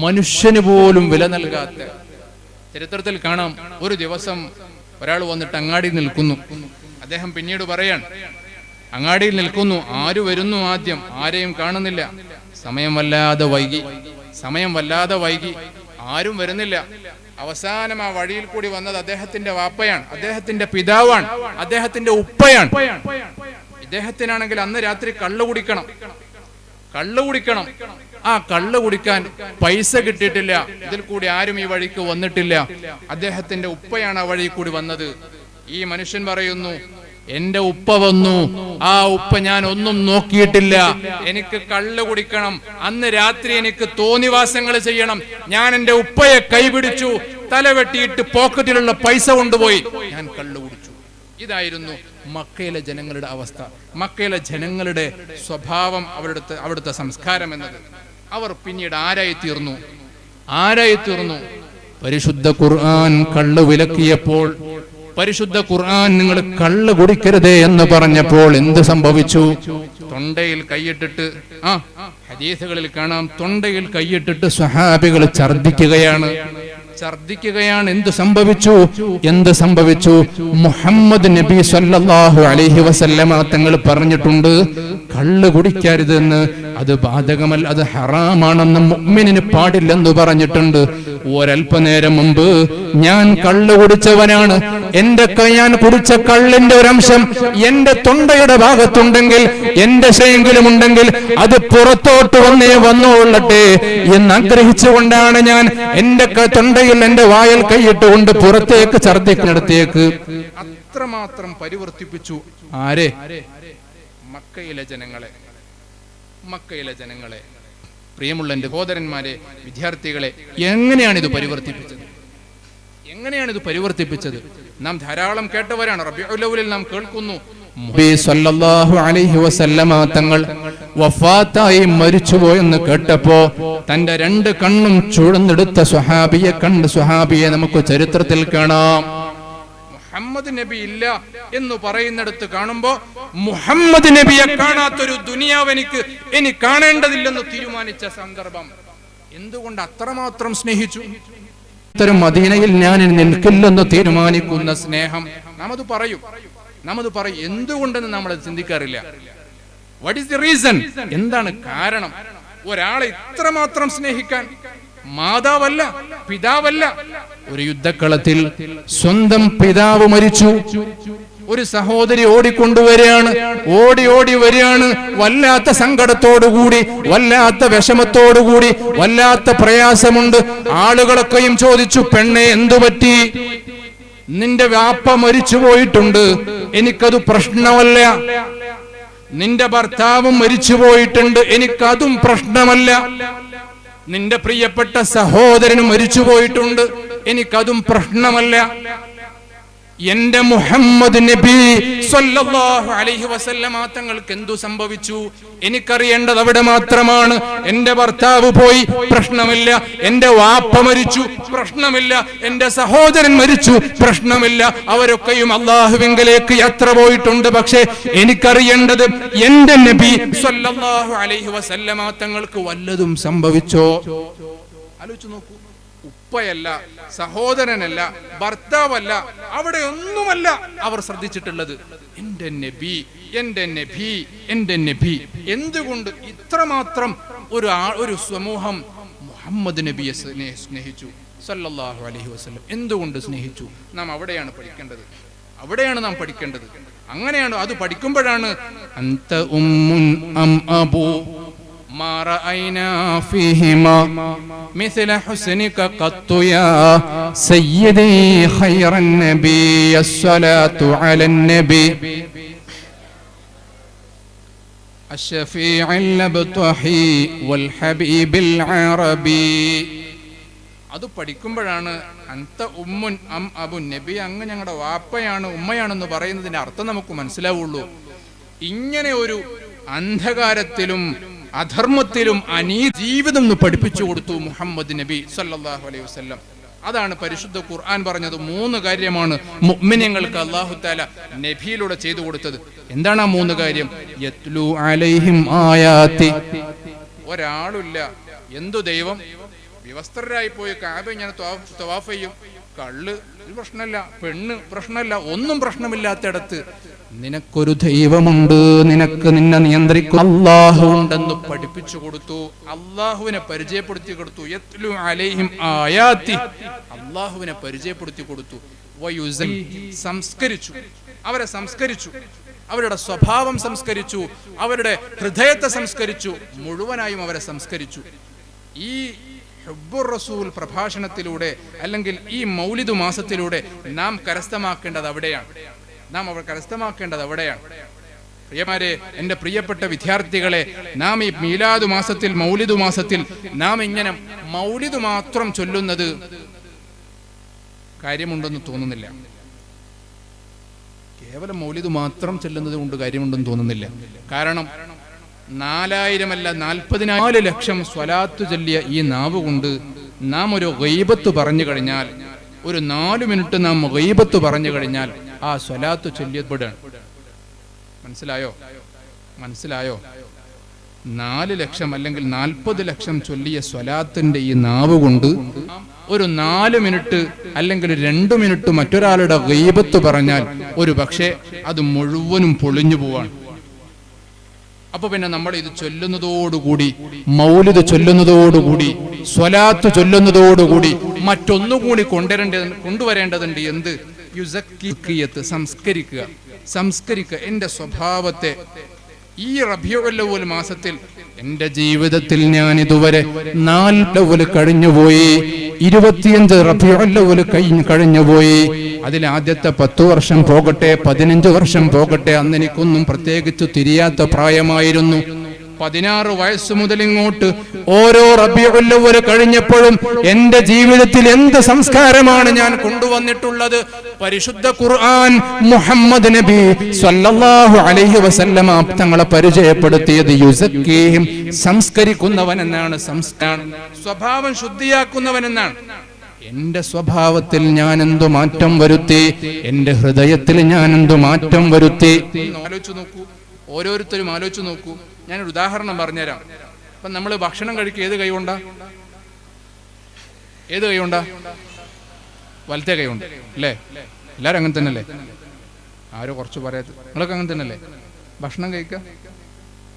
മനുഷ്യന് പോലും വില നൽകാത്ത ചരിത്രത്തിൽ കാണാം. ഒരു ദിവസം ഒരാൾ വന്നിട്ട് അങ്ങാടിയിൽ നിൽക്കുന്നു. അദ്ദേഹം പിന്നീട് പറയാൻ, അങ്ങാടിയിൽ നിൽക്കുന്നു, ആര് വരുന്നു? ആദ്യം ആരെയും കാണുന്നില്ല. സമയം വല്ലാതെ വൈകി, ആരും വരുന്നില്ല. അവസാനം ആ വഴിയിൽ കൂടി വന്നത് അദ്ദേഹത്തിന്റെ വാപ്പയാണ്, അദ്ദേഹത്തിന്റെ പിതാവാണ്, അദ്ദേഹത്തിന്റെ ഉപ്പയാണ്. ഇദ്ദേഹത്തിനാണെങ്കിൽ അന്ന് രാത്രി കള്ളു കുടിക്കണം. ആ കള്ളു കുടിക്കാൻ പൈസ കിട്ടിയിട്ടില്ല. ഇതിൽ കൂടി ആരും ഈ വഴിക്ക് വന്നിട്ടില്ല. അദ്ദേഹത്തിന്റെ ഉപ്പയാണ് ആ വഴി കൂടി വന്നത്. ഈ മനുഷ്യൻ പറയുന്നു, എന്റെ ഉപ്പ വന്നു, ആ ഉപ്പ ഞാൻ ഒന്നും നോക്കിയിട്ടില്ല, എനിക്ക് കള്ളു കുടിക്കണം, അന്ന് രാത്രി എനിക്ക് തോന്നിവാസങ്ങൾ ചെയ്യണം. ഞാൻ എന്റെ ഉപ്പയെ കൈപിടിച്ചു, തലവെട്ടിയിട്ട് പോക്കറ്റിലുള്ള പൈസ കൊണ്ടുപോയി ഞാൻ കള്ളു കുടിച്ചു. ഇതായിരുന്നു മക്കയിലെ ജനങ്ങളുടെ അവസ്ഥ, മക്കയിലെ ജനങ്ങളുടെ സ്വഭാവം, അവിടുത്തെ സംസ്കാരം എന്നത്. അവർ പിന്നീട് ആരായി തീർന്നു? പരിശുദ്ധ ഖുർആൻ കള്ളു വിലക്കിയപ്പോൾ, പരിശുദ്ധ ഖുർആൻ നിങ്ങൾ കള്ളു കുടിക്കരുതേ എന്ന് പറഞ്ഞപ്പോൾ എന്ത് സംഭവിച്ചു? തൊണ്ടയിൽ കൈയിട്ടിട്ട്, ഹദീസുകളിൽ കാണാം, തൊണ്ടയിൽ കൈയിട്ടിട്ട് സ്വഹാബികൾ ഛർദ്ദിക്കുകയാണ്. എന്ത് സംഭവിച്ചു? മുഹമ്മദ് നബി സല്ലല്ലാഹു അലൈഹി വസല്ലമ തങ്ങൾ പറഞ്ഞിട്ടുണ്ട്, കള്ളു കുടിക്കരുതെന്ന്. അത് ബാധകമല്ല, അത് ഹറാമാണെന്ന്, മുഅ്മിനിന് പാടില്ലെന്ന് പറഞ്ഞിട്ടുണ്ട്. ഒരൽപ്പനേരം മുമ്പ് ഞാൻ കള്ളു കുടിച്ചവനാണ്, ഞാൻ കുടിച്ച കള്ളിന്റെ ഒരംശം എന്റെ തൊണ്ടയുടെ ഭാഗത്തുണ്ടെങ്കിൽ, എന്റെ ശയെങ്കിലും ഉണ്ടെങ്കിൽ അത് പുറത്തോട്ട് വന്നോളട്ടെ എന്ന് ആഗ്രഹിച്ചുകൊണ്ടാണ് ഞാൻ എന്റെ തൊണ്ടയിൽ എന്റെ വായൽ കൈയിട്ടുകൊണ്ട് പുറത്തേക്ക് ഛർദ്ദിക്കുന്നിടത്തേക്ക് അത്രമാത്രം പരിവർത്തിപ്പിച്ചു. ആരെ? മക്കയിലെ ജനങ്ങളെ. മക്കയിലെ ജനങ്ങളെ, പ്രിയമുള്ള എൻ്റെ സഹോദരന്മാരെ, വിദ്യാർത്ഥികളെ, എങ്ങനെയാണിത് പരിവർത്തിപ്പിച്ചത്? നാം ധാരാളം കേട്ടവരാണ്. റബീഉൽ അവ്വലിൽ നാം കേൾക്കുന്നു, നബി സല്ലല്ലാഹു അലൈഹി വസല്ലമ തങ്ങൾ വഫാത്തായി മരിച്ചുപോയെന്ന് കേട്ടപ്പോ തന്റെ 2 കണ്ണും ചുഴന്നെടുത്ത സ്വഹാബിയെ നമുക്ക് ചരിത്രത്തിൽ കാണാം. മുഹമ്മദ് നബി ഇല്ല എന്ന് പറയുന്നിടത്ത് കാണുമ്പോ മുഹമ്മദ് നബിയെ കാണാത്തൊരു ദുനിയാവ് ഇനി കാണേണ്ടതില്ലെന്ന് തീരുമാനിച്ച സന്ദർഭം. എന്തുകൊണ്ട് അത്രമാത്രം സ്നേഹിച്ചു? ഇത്തരം മദീനയിൽ ഞാൻ നിൽക്കില്ലെന്ന് തീരുമാനിക്കുന്ന സ്നേഹം നാം അത് പറയും. എന്തുകൊണ്ടെന്ന് നമ്മളത് ചിന്തിക്കാറില്ല. What is the reason? എന്താണ് കാരണം ഒരാളെ ഇത്രമാത്രം സ്നേഹിക്കാൻ? മാതാവല്ല, പിതാവല്ല. ഒരു യുദ്ധക്കളത്തിൽ സ്വന്തം പിതാവ് മരിച്ചു. ഒരു സഹോദരി ഓടിക്കൊണ്ടുവരികയാണ്, ഓടി വരികയാണ്. വല്ലാത്ത സങ്കടത്തോടുകൂടി, വല്ലാത്ത വിഷമത്തോടുകൂടി, വല്ലാത്ത പ്രയാസമുണ്ട്. ആളുകളൊക്കെയും ചോദിച്ചു, പെണ്ണെ എന്തു പറ്റി? നിന്റെ വാപ്പ മരിച്ചു പോയിട്ടുണ്ട്, എനിക്കത് പ്രശ്നമല്ല. നിന്റെ ഭർത്താവും മരിച്ചു പോയിട്ടുണ്ട്, എനിക്കതും പ്രശ്നമല്ല. നിന്റെ പ്രിയപ്പെട്ട സഹോദരനും മരിച്ചു പോയിട്ടുണ്ട്, എനിക്കതും പ്രശ്നമല്ല. എന്റെ മുഹമ്മദ് നബി സല്ലല്ലാഹു അലൈഹി വസല്ലമ തങ്ങൾക്ക് എന്തു സംഭവിച്ചു? എനിക്കറിയേണ്ടത് അവിടെ മാത്രമാണ്. എന്റെ ഭർത്താവ് പോയി, പ്രശ്നമില്ല. എന്റെ വാപ്പ മരിച്ചു, പ്രശ്നമില്ല. എന്റെ സഹോദരൻ മരിച്ചു, പ്രശ്നമില്ല. അവരൊക്കെയും അല്ലാഹുവിങ്കലേക്ക് യാത്ര പോയിട്ടുണ്ട്. പക്ഷേ എനിക്കറിയേണ്ടത് എന്റെ നബി സല്ലല്ലാഹു അലൈഹി വസല്ലമ തങ്ങൾക്ക് വല്ലതും സംഭവിച്ചോ? ആലോചിച്ചു നോക്കൂ. ഉപ്പയല്ല, സഹോദരനല്ല, ഭർത്താവല്ല, അവിടെ ഒന്നുമല്ല അവർ ശ്രദ്ധിച്ചിട്ടുള്ളത്. എന്റെ നബി, എന്റെ നബി, എന്റെ നബി. എന്തുകൊണ്ട് ഇത്രമാത്രം ഒരു സമൂഹം മുഹമ്മദ് നബിയെ സ്നേഹിച്ചു സല്ലല്ലാഹു അലൈഹി വസല്ലം? എന്തുകൊണ്ട് സ്നേഹിച്ചു? നാം അവിടെയാണ് പഠിക്കേണ്ടത്. അങ്ങനെയാണ് അത് പഠിക്കുമ്പോഴാണ് അന്ത ഉമ്മുൻ അം അബൂ ما رأينا فيهما مثل حسنك قط يا سيدي خير النبي الصلاة على النبي الشفيع الأبطحي والحبيب العربي. അത് പഠിക്കുമ്പോഴാണ് അന്ത ഉമ്മുൻ അം അബു, നബി അങ്ങ് ഞങ്ങളുടെ വാപ്പയാണ്, ഉമ്മയാണെന്ന് പറയുന്നതിന്റെ അർത്ഥം നമുക്ക് മനസ്സിലാവുള്ളൂ. ഇങ്ങനെ ഒരു അന്ധകാരത്തിലും അധർമ്മത്തിലും ജീവിതം പഠിപ്പിച്ചു കൊടുത്തു മുഹമ്മദ് നബി സല്ലല്ലാഹു അലൈഹി വസല്ലം. അതാണ് പരിശുദ്ധ ഖുർആൻ പറഞ്ഞത്. 3 കാര്യമാണ് മുഅ്മിനീങ്ങൾക്ക് അല്ലാഹു തആല നബിയിലൂടെ ചെയ്തു കൊടുത്തത്. എന്താണ് ആ 3 കാര്യം? യത്ലു അലൈഹിം ആയാതി. ഒരാളില്ല, എന്തു ദൈവം? വിവസ്ത്രരായി പോയി കഅബ ഇങ്ങനെ തവാഫ് ചെയ്യും. കള്ള് ഒരു പ്രശ്നമല്ല, പെണ്ണ് പ്രശ്നമല്ല, ഒന്നും പ്രശ്നമില്ലാത്തടത്ത് നിനക്കൊരു ദൈവമുണ്ട്, നിന്നെ നിയന്ത്രിക്കും അല്ലാഹു ഉണ്ടെന്ന് പഠിപ്പിച്ചു കൊടുത്തു. അല്ലാഹുവിനെ പരിചയപ്പെടുത്തി കൊടുത്തു. യത്ലു അലൈഹിം ആയാതി, അല്ലാഹുവിനെ പരിചയപ്പെടുത്തി കൊടുത്തു. സംസ്കരിച്ചു, അവരെ സംസ്കരിച്ചു, അവരുടെ സ്വഭാവം സംസ്കരിച്ചു, അവരുടെ ഹൃദയത്തെ സംസ്കരിച്ചു, മുഴുവനായും അവരെ സംസ്കരിച്ചു. ഈ ഹുബ്ബുർ റസൂൽ പ്രഭാഷണത്തിലൂടെ അല്ലെങ്കിൽ ഈ മൗലിദ് മാസത്തിലൂടെ നാം കരസ്ഥമാക്കേണ്ടത് അവിടെയാണ്. പ്രിയമാരെ, എൻ്റെ പ്രിയപ്പെട്ട വിദ്യാർത്ഥികളെ, നാം ഈ മീലാദ് മാസത്തിൽ, മൗലിദ് മാസത്തിൽ നാം ഇങ്ങനെ മൗലിദ് മാത്രം ചൊല്ലുന്നത് കാര്യമുണ്ടെന്ന് തോന്നുന്നില്ല. കേവലം മൗലിദ് മാത്രം ചൊല്ലുന്നത് കൊണ്ട് കാര്യമുണ്ടെന്ന് തോന്നുന്നില്ല. കാരണം 4000 അല്ല 44 ലക്ഷം സ്വലാത്ത് ചൊല്ലിയ ഈ നാവ് കൊണ്ട് നാം ഒരു ഗൈബത്ത് പറഞ്ഞു കഴിഞ്ഞാൽ, ഒരു 4 മിനിറ്റ് നാം ഗൈബത്ത് പറഞ്ഞു കഴിഞ്ഞാൽ ആ സ്വലാത്ത് ചൊല്ലിയപ്പെടുകയാണ്. മനസ്സിലായോ? 4 ലക്ഷം അല്ലെങ്കിൽ 40 ലക്ഷം ചൊല്ലിയ സ്വലാത്തിന്റെ ഈ നാവ് കൊണ്ട് ഒരു 4 മിനിറ്റ് അല്ലെങ്കിൽ 2 മിനിറ്റ് മറ്റൊരാളുടെ ഗൈബത്ത് പറഞ്ഞാൽ ഒരു പക്ഷേ അത് മുഴുവനും പൊളിഞ്ഞു പോവാണ്. അപ്പൊ പിന്നെ നമ്മൾ ഇത് ചൊല്ലുന്നതോടുകൂടി, മൗലിദ് ചൊല്ലുന്നതോടുകൂടി, സ്വലാത്ത് ചൊല്ലുന്നതോടുകൂടി മറ്റൊന്നുകൂടി കൊണ്ടുവരേണ്ടതുണ്ട്. എന്ത്? യുസക്കിയത്ത്, സംസ്കരിക്കുക എന്റെ സ്വഭാവത്തെ. ഈ റബീഉൽ അവ്വൽ മാസത്തിൽ എന്റെ ജീവിതത്തിൽ ഞാൻ ഇതുവരെ 4 കഴിഞ്ഞുപോയി, 25 റബീഉൽ അവ്വൽ കഴിഞ്ഞുപോയി. അതിൽ ആദ്യത്തെ 10 വർഷം പോകട്ടെ, 15 വർഷം പോകട്ടെ, അന്ന് എനിക്കൊന്നും പ്രത്യേകിച്ച് തിരിയാത്ത പ്രായമായിരുന്നു. 16 വയസ്സ് മുതൽ ഇങ്ങോട്ട് ഓരോ റബീഉൽ അവ്വൽ കഴിഞ്ഞപ്പോഴും എന്റെ ജീവിതത്തിൽ എന്ത് സംസ്കാരമാണ് ഞാൻ കൊണ്ടുവന്നിട്ടുള്ളത്? പരിശുദ്ധ ഖുർആൻ മുഹമ്മദ് നബി സ്വല്ലല്ലാഹു അലൈഹി വസല്ലമ തങ്ങളെ പരിചയപ്പെടുത്തിയത് യുസക്കീഹിം, സംസ്കരിക്കുന്നവൻ എന്നാണ്. സ്വഭാവം ശുദ്ധിയാക്കുന്നവൻ എന്നാണ്. എന്റെ സ്വഭാവത്തിൽ ഞാൻ എന്തു മാറ്റം വരുത്തി? എന്റെ ഹൃദയത്തിൽ ഞാൻ എന്തു മാറ്റം വരുത്തി? ആലോചിച്ചു നോക്കൂ, ഓരോരുത്തരും ആലോചിച്ചു നോക്കൂ. ഞാനൊരു ഉദാഹരണം പറഞ്ഞുതരാം. അപ്പൊ നമ്മൾ ഭക്ഷണം കഴിക്കുക ഏത് കൈ കൊണ്ടാ? ഏത് കൈ കൊണ്ടാ? വലത്തെ കൈ കൊണ്ട് അല്ലേ? എല്ലാരും അങ്ങനെ തന്നെയല്ലേ? ആരോ കുറച്ച് പറയാത്ത, നിങ്ങളൊക്കെ അങ്ങനെ തന്നെയല്ലേ? ഭക്ഷണം കഴിക്കുക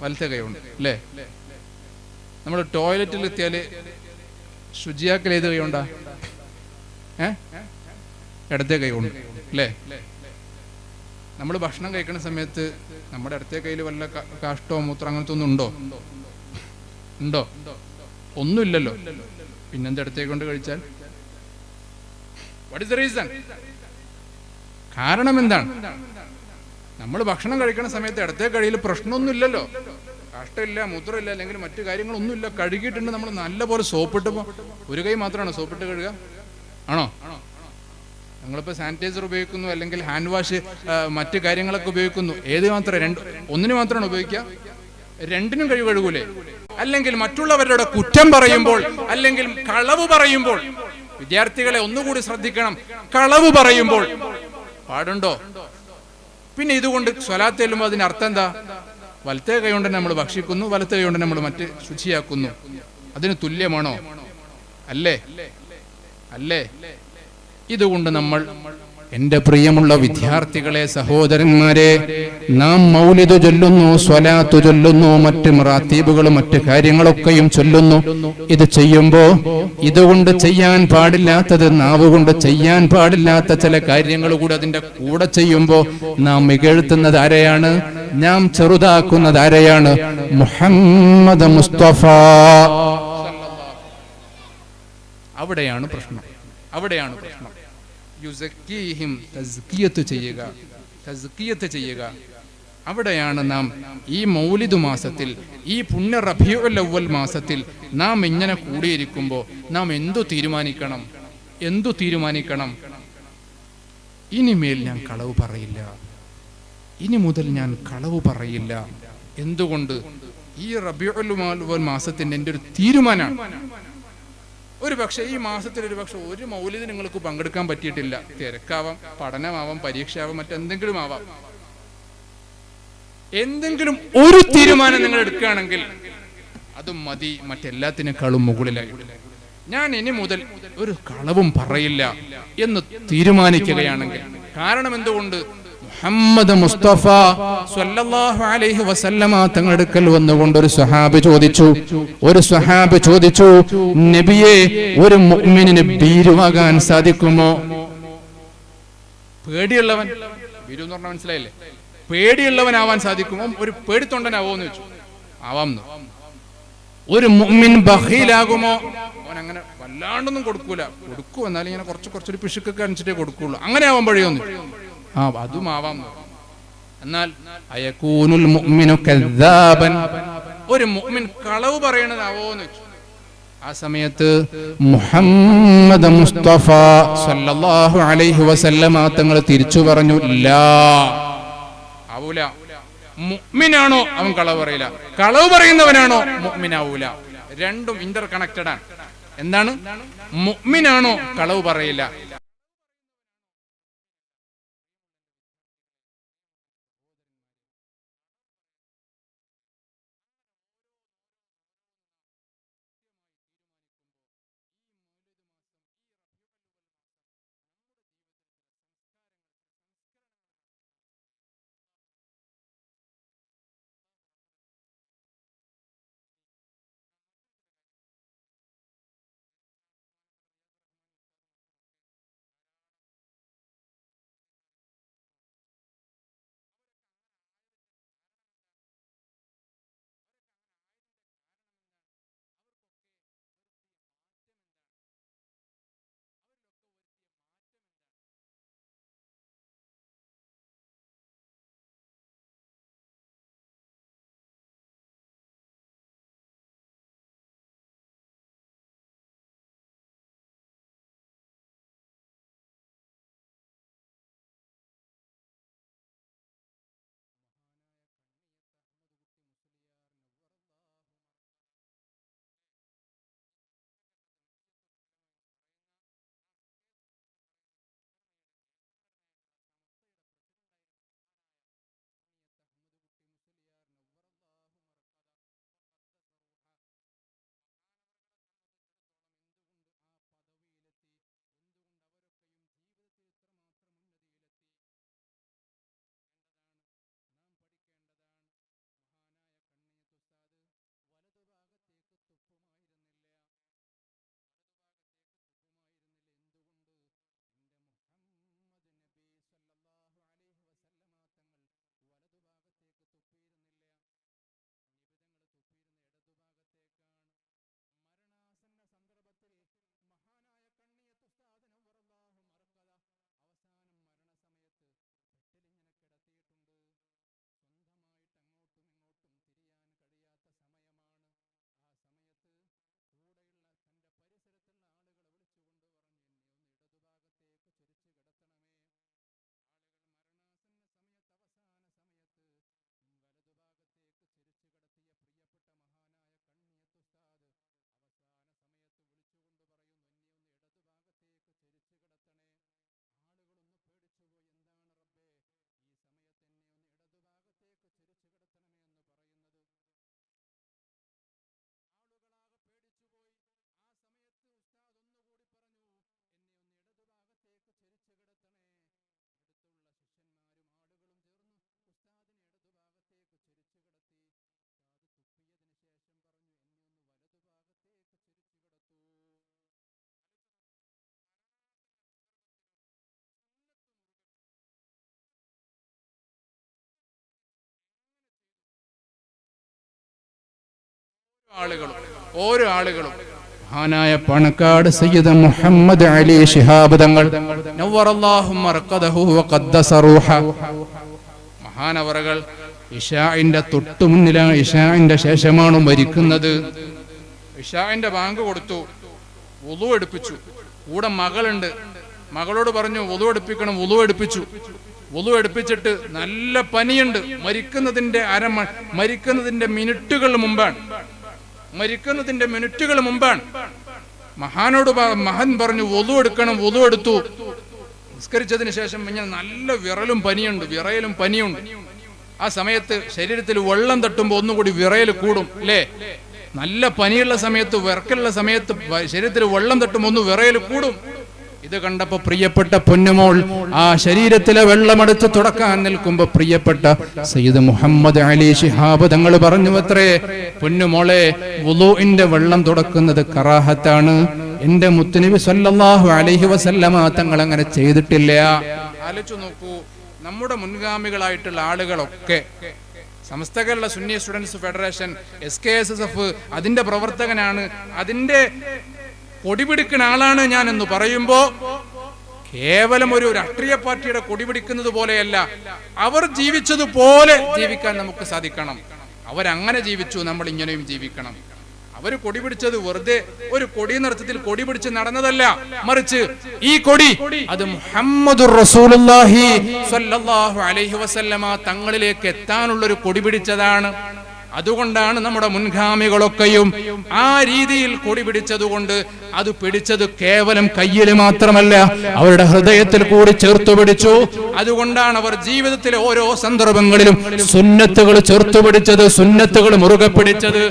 വലത്തെ കൈ കൊണ്ട് അല്ലേ? നമ്മൾ ടോയ്ലറ്റിൽ എത്തിയാല് ശുചിയാക്കൽ ഏത് കൈ കൊണ്ടാ? ഇടത്തെ കൈ കൊണ്ട് അല്ലേ? നമ്മൾ ഭക്ഷണം കഴിക്കുന്ന സമയത്ത് നമ്മുടെ ഇടത്തെ കയ്യിൽ വല്ല കാഷ്ടോ മൂത്രം അങ്ങനത്തെ ഒന്നും ഉണ്ടോ? ഉണ്ടോ? ഒന്നുമില്ലല്ലോ. പിന്നെന്താ ഇടത്തെ കൊണ്ട് കഴിച്ചാൽ? What is the reason? കാരണം എന്താണ്? നമ്മൾ ഭക്ഷണം കഴിക്കുന്ന സമയത്ത് ഇടത്തെ കൈയിൽ പ്രശ്നമൊന്നും ഇല്ലല്ലോ, കാഷ്ടമില്ല, മൂത്രമില്ല, അല്ലെങ്കിൽ മറ്റു കാര്യങ്ങളൊന്നുമില്ല. കഴുകിയിട്ടുണ്ട്, നമ്മൾ നല്ലപോലെ സോപ്പിട്ടപ്പോൾ ഒരു കൈ മാത്രമാണോ സോപ്പിട്ട് കഴുകുക? ആണോ? നിങ്ങളിപ്പോൾ സാനിറ്റൈസർ ഉപയോഗിക്കുന്നു, അല്ലെങ്കിൽ ഹാൻഡ് വാഷ്, മറ്റു കാര്യങ്ങളൊക്കെ ഉപയോഗിക്കുന്നു. ഏത് മാത്രം? ഒന്നിന് മാത്രമാണ് ഉപയോഗിക്കുക? രണ്ടിനും കഴുകൂലേ? അല്ലെങ്കിൽ മറ്റുള്ളവരുടെ കുറ്റം പറയുമ്പോൾ, അല്ലെങ്കിൽ കളവ് പറയുമ്പോൾ, വിദ്യാർത്ഥികളെ ഒന്നുകൂടി ശ്രദ്ധിക്കണം, കളവ് പറയുമ്പോൾ പാടുണ്ടോ? പിന്നെ ഇതുകൊണ്ട് സ്വലാത്ത് ചെല്ലുമ്പോൾ അതിന് അർത്ഥം എന്താ? വലത്തെ കൈ കൊണ്ട് നമ്മൾ ഭക്ഷിക്കുന്നു, വലത്തെ കൈ കൊണ്ട് നമ്മൾ മറ്റ് ശുചിയാക്കുന്നു. അതിന് തുല്യമാണോ? അല്ലേ? അല്ലേ? ഇതുകൊണ്ട് നമ്മൾ, എന്റെ പ്രിയമുള്ള വിദ്യാർത്ഥികളെ, സഹോദരന്മാരെ, നാം മൗലിദ് ചൊല്ലുന്നു, സ്വലാത്ത് ചൊല്ലുന്നു, മറ്റ് മറാത്തീബുകളും മറ്റ് കാര്യങ്ങളൊക്കെയും ചൊല്ലുന്നു. ഇത് ചെയ്യുമ്പോ ഇതുകൊണ്ട് ചെയ്യാൻ പാടില്ലാത്തത്, നാവ് കൊണ്ട് ചെയ്യാൻ പാടില്ലാത്ത ചില കാര്യങ്ങൾ കൂടി അതിന്റെ കൂടെ ചെയ്യുമ്പോ നാം മികഴ്ത്തുന്നത് ആരെയാണ്? നാം ചെറുതാക്കുന്നത് ആരെയാണ്? മുഹമ്മദ് മുസ്തഫ. അവിടെയാണ് പ്രശ്നം. അവിടെയാണ് പ്രശ്നം. യുസക്കീഹിം, തസ്കിയത്ത് ചെയ്യുക, തസ്കിയത്ത് ചെയ്യുക. അവിടെയാണ് നാം ഈ മൗലിദ് മാസത്തിൽ, ഈ പുണ്യ റബീഉൽ അവ്വൽ മാസത്തിൽ നാം ഇങ്ങനെ കൂടിയിരിക്കുമ്പോൾ നാം എന്തു തീരുമാനിക്കണം? എന്തു തീരുമാനിക്കണം? ഇനിമേൽ ഞാൻ കളവ് പറയില്ല, ഇനി മുതൽ ഞാൻ കളവ് പറയില്ല. എന്തുകൊണ്ട്? ഈ റബീഉൽ അവ്വൽ മാസത്തിന്റെ എൻ്റെ ഒരു തീരുമാനമാണ്. ഒരു പക്ഷേ ഈ മാസത്തിൽ ഒരു മൗലിദ് നിങ്ങൾക്ക് പങ്കെടുക്കാൻ പറ്റിയിട്ടില്ല. തിരക്കാവാം, പഠനമാവാം, പരീക്ഷയാവാം, മറ്റെന്തെങ്കിലും ആവാം. എന്തെങ്കിലും ഒരു തീരുമാനം നിങ്ങൾ എടുക്കുകയാണെങ്കിൽ അത് മതി, മറ്റെല്ലാത്തിനേക്കാളും മുകളിലായി. ഞാൻ ഇനി മുതൽ ഒരു കളവും പറയില്ല എന്ന് തീരുമാനിക്കുകയാണെങ്കിൽ, കാരണം എന്തുകൊണ്ട്? മുഹമ്മദ് മുസ്തഫ സ്വല്ലല്ലാഹു അലൈഹി വസല്ലമ തങ്ങളുടെ അടുക്കൽ വന്നുകൊണ്ട് ഒരു സ്വഹാബി ചോദിച്ചു, നബിയെ, ഒരു മുഅ്മിനിന് ഭീരുവാകാൻ സാധിക്കുമോ? പേടിയുള്ളവൻ, ഭീരു എന്ന് പറഞ്ഞാൽ മനസ്സിലായില്ലേ? പേടിയുള്ളവനാവാൻ സാധിക്കുമോ? ഒരു പേടിത്തൊണ്ടനാവോന്ന് വെച്ചു. ആവാം. ഒരു മുഅ്മിൻ ബഖീലാകുമോ? അവൻ അങ്ങനെ വല്ലാണ്ടൊന്നും കൊടുക്കൂല, കൊടുക്കൂ, എന്നാലും ഇങ്ങനെ കുറച്ചൊരു പിശുക്കൊക്കെ അനുസരിച്ചേ കൊടുക്കുള്ളൂ. അങ്ങനെ ആവാൻ വഴിയൊന്നും. അതും ആവാം. എന്നാൽ അയകൂനുൽ മുഅ്മിനു കദ്ദാബൻ, ഒരു മുഅ്മിൻ കളവ് പറയണതാവോന്ന് വെച്ചു. ആ സമയത്ത് മുഹമ്മദ് മുസ്തഫ സല്ലല്ലാഹു അലൈഹി വസല്ലമ തങ്ങൾ തിരിച്ചു പറഞ്ഞു, ലാ, ആവൂല. മുഅ്മിനാണോ അവൻ കളവ് പറയില്ല, കളവ് പറയുന്നവനാണോ മുഅ്മിനാവൂല. രണ്ടും ഇന്റർ കണക്റ്റഡ് ആണ്. എന്താണ്? മുഅ്മിനാണോ കളവ് പറയില്ല, ഓരോ ആളുകളും മഹാനായ പണക്കാട് സയ്യിദ് മുഹമ്മദ് അലി ശിഹാബ് തങ്ങൾ നവ്വറല്ലാഹു മർഖദഹു വഖദ്ദസ റൂഹ മഹാനവറുകൾ ഇശാഇന്റെ തൊട്ടു മുന്നിലാണ്, ഇശാഇന്റെ ശേഷമാണ് മരിക്കുന്നത്. ഇശാഇന്റെ ബാങ്ക് കൊടുത്തു, വുളു എടുപ്പിച്ചു. കൂടെ മകളുണ്ട്, മകളോട് പറഞ്ഞു വുളു എടുപ്പിക്കണം. വുളു എടുപ്പിച്ചു. വുളു എടുപ്പിച്ചിട്ട് നല്ല പനിയുണ്ട്. മരിക്കുന്നതിന്റെ മിനിറ്റുകൾ മുമ്പാണ്. മഹാൻ പറഞ്ഞു വുളു എടുക്കണം. വുളു എടുത്തു. നിസ്കരിച്ചതിന് ശേഷം നല്ല വിറയലും പനിയുണ്ട്. ആ സമയത്ത് ശരീരത്തിൽ വെള്ളം തട്ടുമ്പോൾ ഒന്നുകൂടി വിറയൽ കൂടും അല്ലേ? നല്ല പനിയുള്ള സമയത്ത്, വിറക്കലുള്ള സമയത്ത് ശരീരത്തിൽ വെള്ളം തട്ടുമ്പോൾ ഒന്ന് വിറയൽ കൂടും. ഇത് കണ്ടപ്പോ പ്രിയപ്പെട്ട പൊന്നുമോൾ ആ ശരീരത്തിലെ വെള്ളമെടുത്ത് തുടക്കാൻ നിൽക്കുമ്പോ പ്രിയപ്പെട്ട സയ്യിദ് മുഹമ്മദ് അലി ശിഹാബ് തങ്ങൾ പറഞ്ഞു അത്രേ, പൊന്നുമോളെ, വുളൂഇന്റെ വെള്ളം തുടക്കുന്നത് കറാഹത്താണ്. എന്റെ മുത്തുനബി സല്ലല്ലാഹു അലൈഹി വസല്ലമ തങ്ങൾ അങ്ങനെ ചെയ്തിട്ടില്ല. ആലോചിച്ചു നോക്കൂ, നമ്മുടെ മുൻഗാമികളായിട്ടുള്ള ആളുകളൊക്കെ Samastha Kerala Sunni Students Federation SKSSF അതിന്റെ പ്രവർത്തകനാണ്, അതിന്റെ കൊടിപിടിക്കുന്ന ആളാണ് ഞാൻ എന്ന് പറയുമ്പോ കേവലം ഒരു രാഷ്ട്രീയ പാർട്ടിയുടെ കൊടിപിടിക്കുന്നത് പോലെയല്ല, അവർ ജീവിച്ചതുപോലെ ജീവിക്കാൻ നമുക്ക് സാധിക്കണം. അവരങ്ങനെ ജീവിച്ചു, നമ്മൾ ഇങ്ങനെയും ജീവിക്കണം. അവര് കൊടി പിടിച്ചത് വെറുതെ ഒരു കൊടി നൃത്തത്തിൽ കൊടി പിടിച്ച് നടന്നതല്ല, മറിച്ച് ഈ കൊടി അത് മുഹമ്മദുർ റസൂലുള്ളാഹി സ്വല്ലല്ലാഹു അലൈഹി വസല്ലമ തങ്ങളിലേക്ക് എത്താനുള്ളൊരു കൊടി പിടിച്ചതാണ്. അതുകൊണ്ടാണ് നമ്മുടെ മുൻഗാമികളൊക്കെയും ആ രീതിയിൽ കൊടി പിടിച്ചതുകൊണ്ട് അത് പിടിച്ചത് കേവലം കയ്യിൽ മാത്രമല്ല, അവരുടെ ഹൃദയത്തിൽ കൂടി ചേർത്തു പിടിച്ചു. അതുകൊണ്ടാണ് അവർ ജീവിതത്തിലെ ഓരോ സന്ദർഭങ്ങളിലും സുന്നത്തുകൾ ചേർത്തു പിടിച്ചത്, സുന്നത്തുകൾ മുറുകെ പിടിച്ചത്.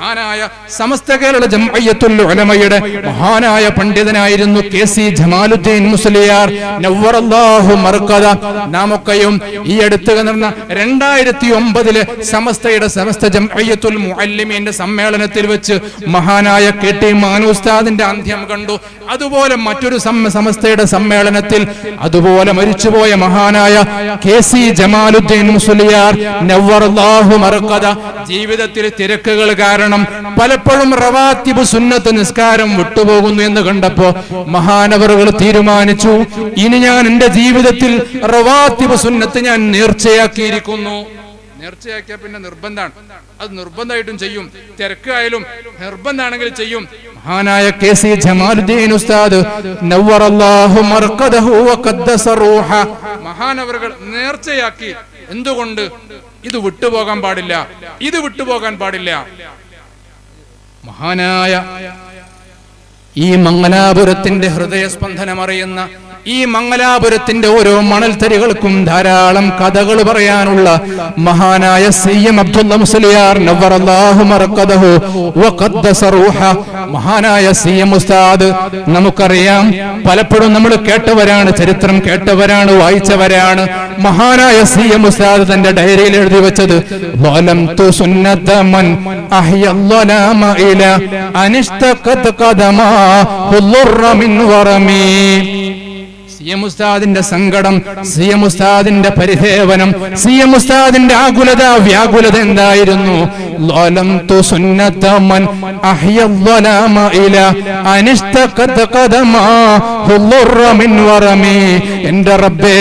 മഹാനായ സമസ്ത കേരള ജംഇയ്യത്തുൽ ഉലമയുടെ മഹാനായ പണ്ഡിതനായിരുന്നു KC ജമാലുദ്ദീൻ മുസ്ലിയാർ നവ്വറല്ലാഹു മർഖദ. നാമൊക്കെയും ഈ അടുത്ത് നടന്ന 2009 സമസ്ത ജംഇയ്യത്തുൽ മുഅല്ലിമീന്റെ സമ്മേളനത്തിൽ വെച്ച് മഹാനായ KT മാനൂസ്താദിന്റെ അന്ത്യം കണ്ടു. അതുപോലെ മറ്റൊരു സമസ്തയുടെ സമ്മേളനത്തിൽ അതുപോലെ മരിച്ചുപോയ മഹാനായ KC ജമാലുദ്ദീൻ മുസ്ലിയാർ നവ്വറല്ലാഹു മർഖദ ജീവിതത്തിൽ തിരക്കുകൾ കാരണം പലപ്പോഴും റവാത്തിബ് സുന്നത്ത് നിസ്കാരം വിട്ടുപോകുന്നു എന്ന് കണ്ടപ്പോ മഹാനവറുകൾ തീരുമാനിച്ചു, ഇനി ഞാൻ എന്റെ ജീവിതത്തിൽ റവാത്തിബ് സുന്നത്ത് ഞാൻ നേർച്ചയാക്കിയിരിക്കുന്നു. നേർച്ചയാക്കിയ പിന്നെ നിർബന്ധമാണ്, അത് നിർബന്ധമായിട്ടും ചെയ്യും. തിരക്കായാലും നിർബന്ധമാണെങ്കിൽ ചെയ്യും. മഹാനായ KC ജമാലുദ്ദീൻ ഉസ്താദ് നവ്വറല്ലാഹു മർഖദഹു വഖദ്ദസ റൂഹ മഹാനവറുകൾ നേർച്ചയാക്കി. എന്തുകൊണ്ട്? ഇത് വിട്ടുപോകാൻ പാടില്ല. മഹാനായ ഈ മംഗലാപുരത്തിന്റെ ഹൃദയസ്പന്ദനം അറിയുന്ന ഈ മംഗലാപുരത്തിന്റെ ഓരോ മണൽത്തരികൾക്കും ധാരാളം കഥകൾ പറയാനുള്ള മഹാനായ CM അബ്ദുള്ള മുസ്ലിയാർ നവ്വറല്ലാഹു മർഖദഹു വഖദ്ദസ റൂഹ മഹാനായ CM ഉസ്താദ് നമുക്കറിയാം, പലപ്പോഴും നമ്മൾ കേട്ടവരാണ്, ചരിത്രം കേട്ടവരാണ്, വായിച്ചവരാണ്. മഹാനായ CM ഉസ്താദ് തന്റെ ഡയറിയിൽ എഴുതി വെച്ചത് വലംതു സുന്നത മൻ അഹ്യല്ലലാമ ഇല അനിഷ്തഖത് ഖദമാ ഹുല്ലുറ മിൻ വറമി. CM ഉസ്താദിന്റെ സങ്കടം, CM ഉസ്താദിന്റെ പരിദേവനം, CM ഉസ്താദിന്റെ ആകുലത, വ്യാകുലത എന്തായിരുന്നു? ലലംതു സുന്നത മൻ അഹ്യല്ലലാമ ഇല അനിഷ്തഖത് ഖദമാ ഹുല്ലുറ മിൻ വറമി. എന്റെ റബ്ബേ,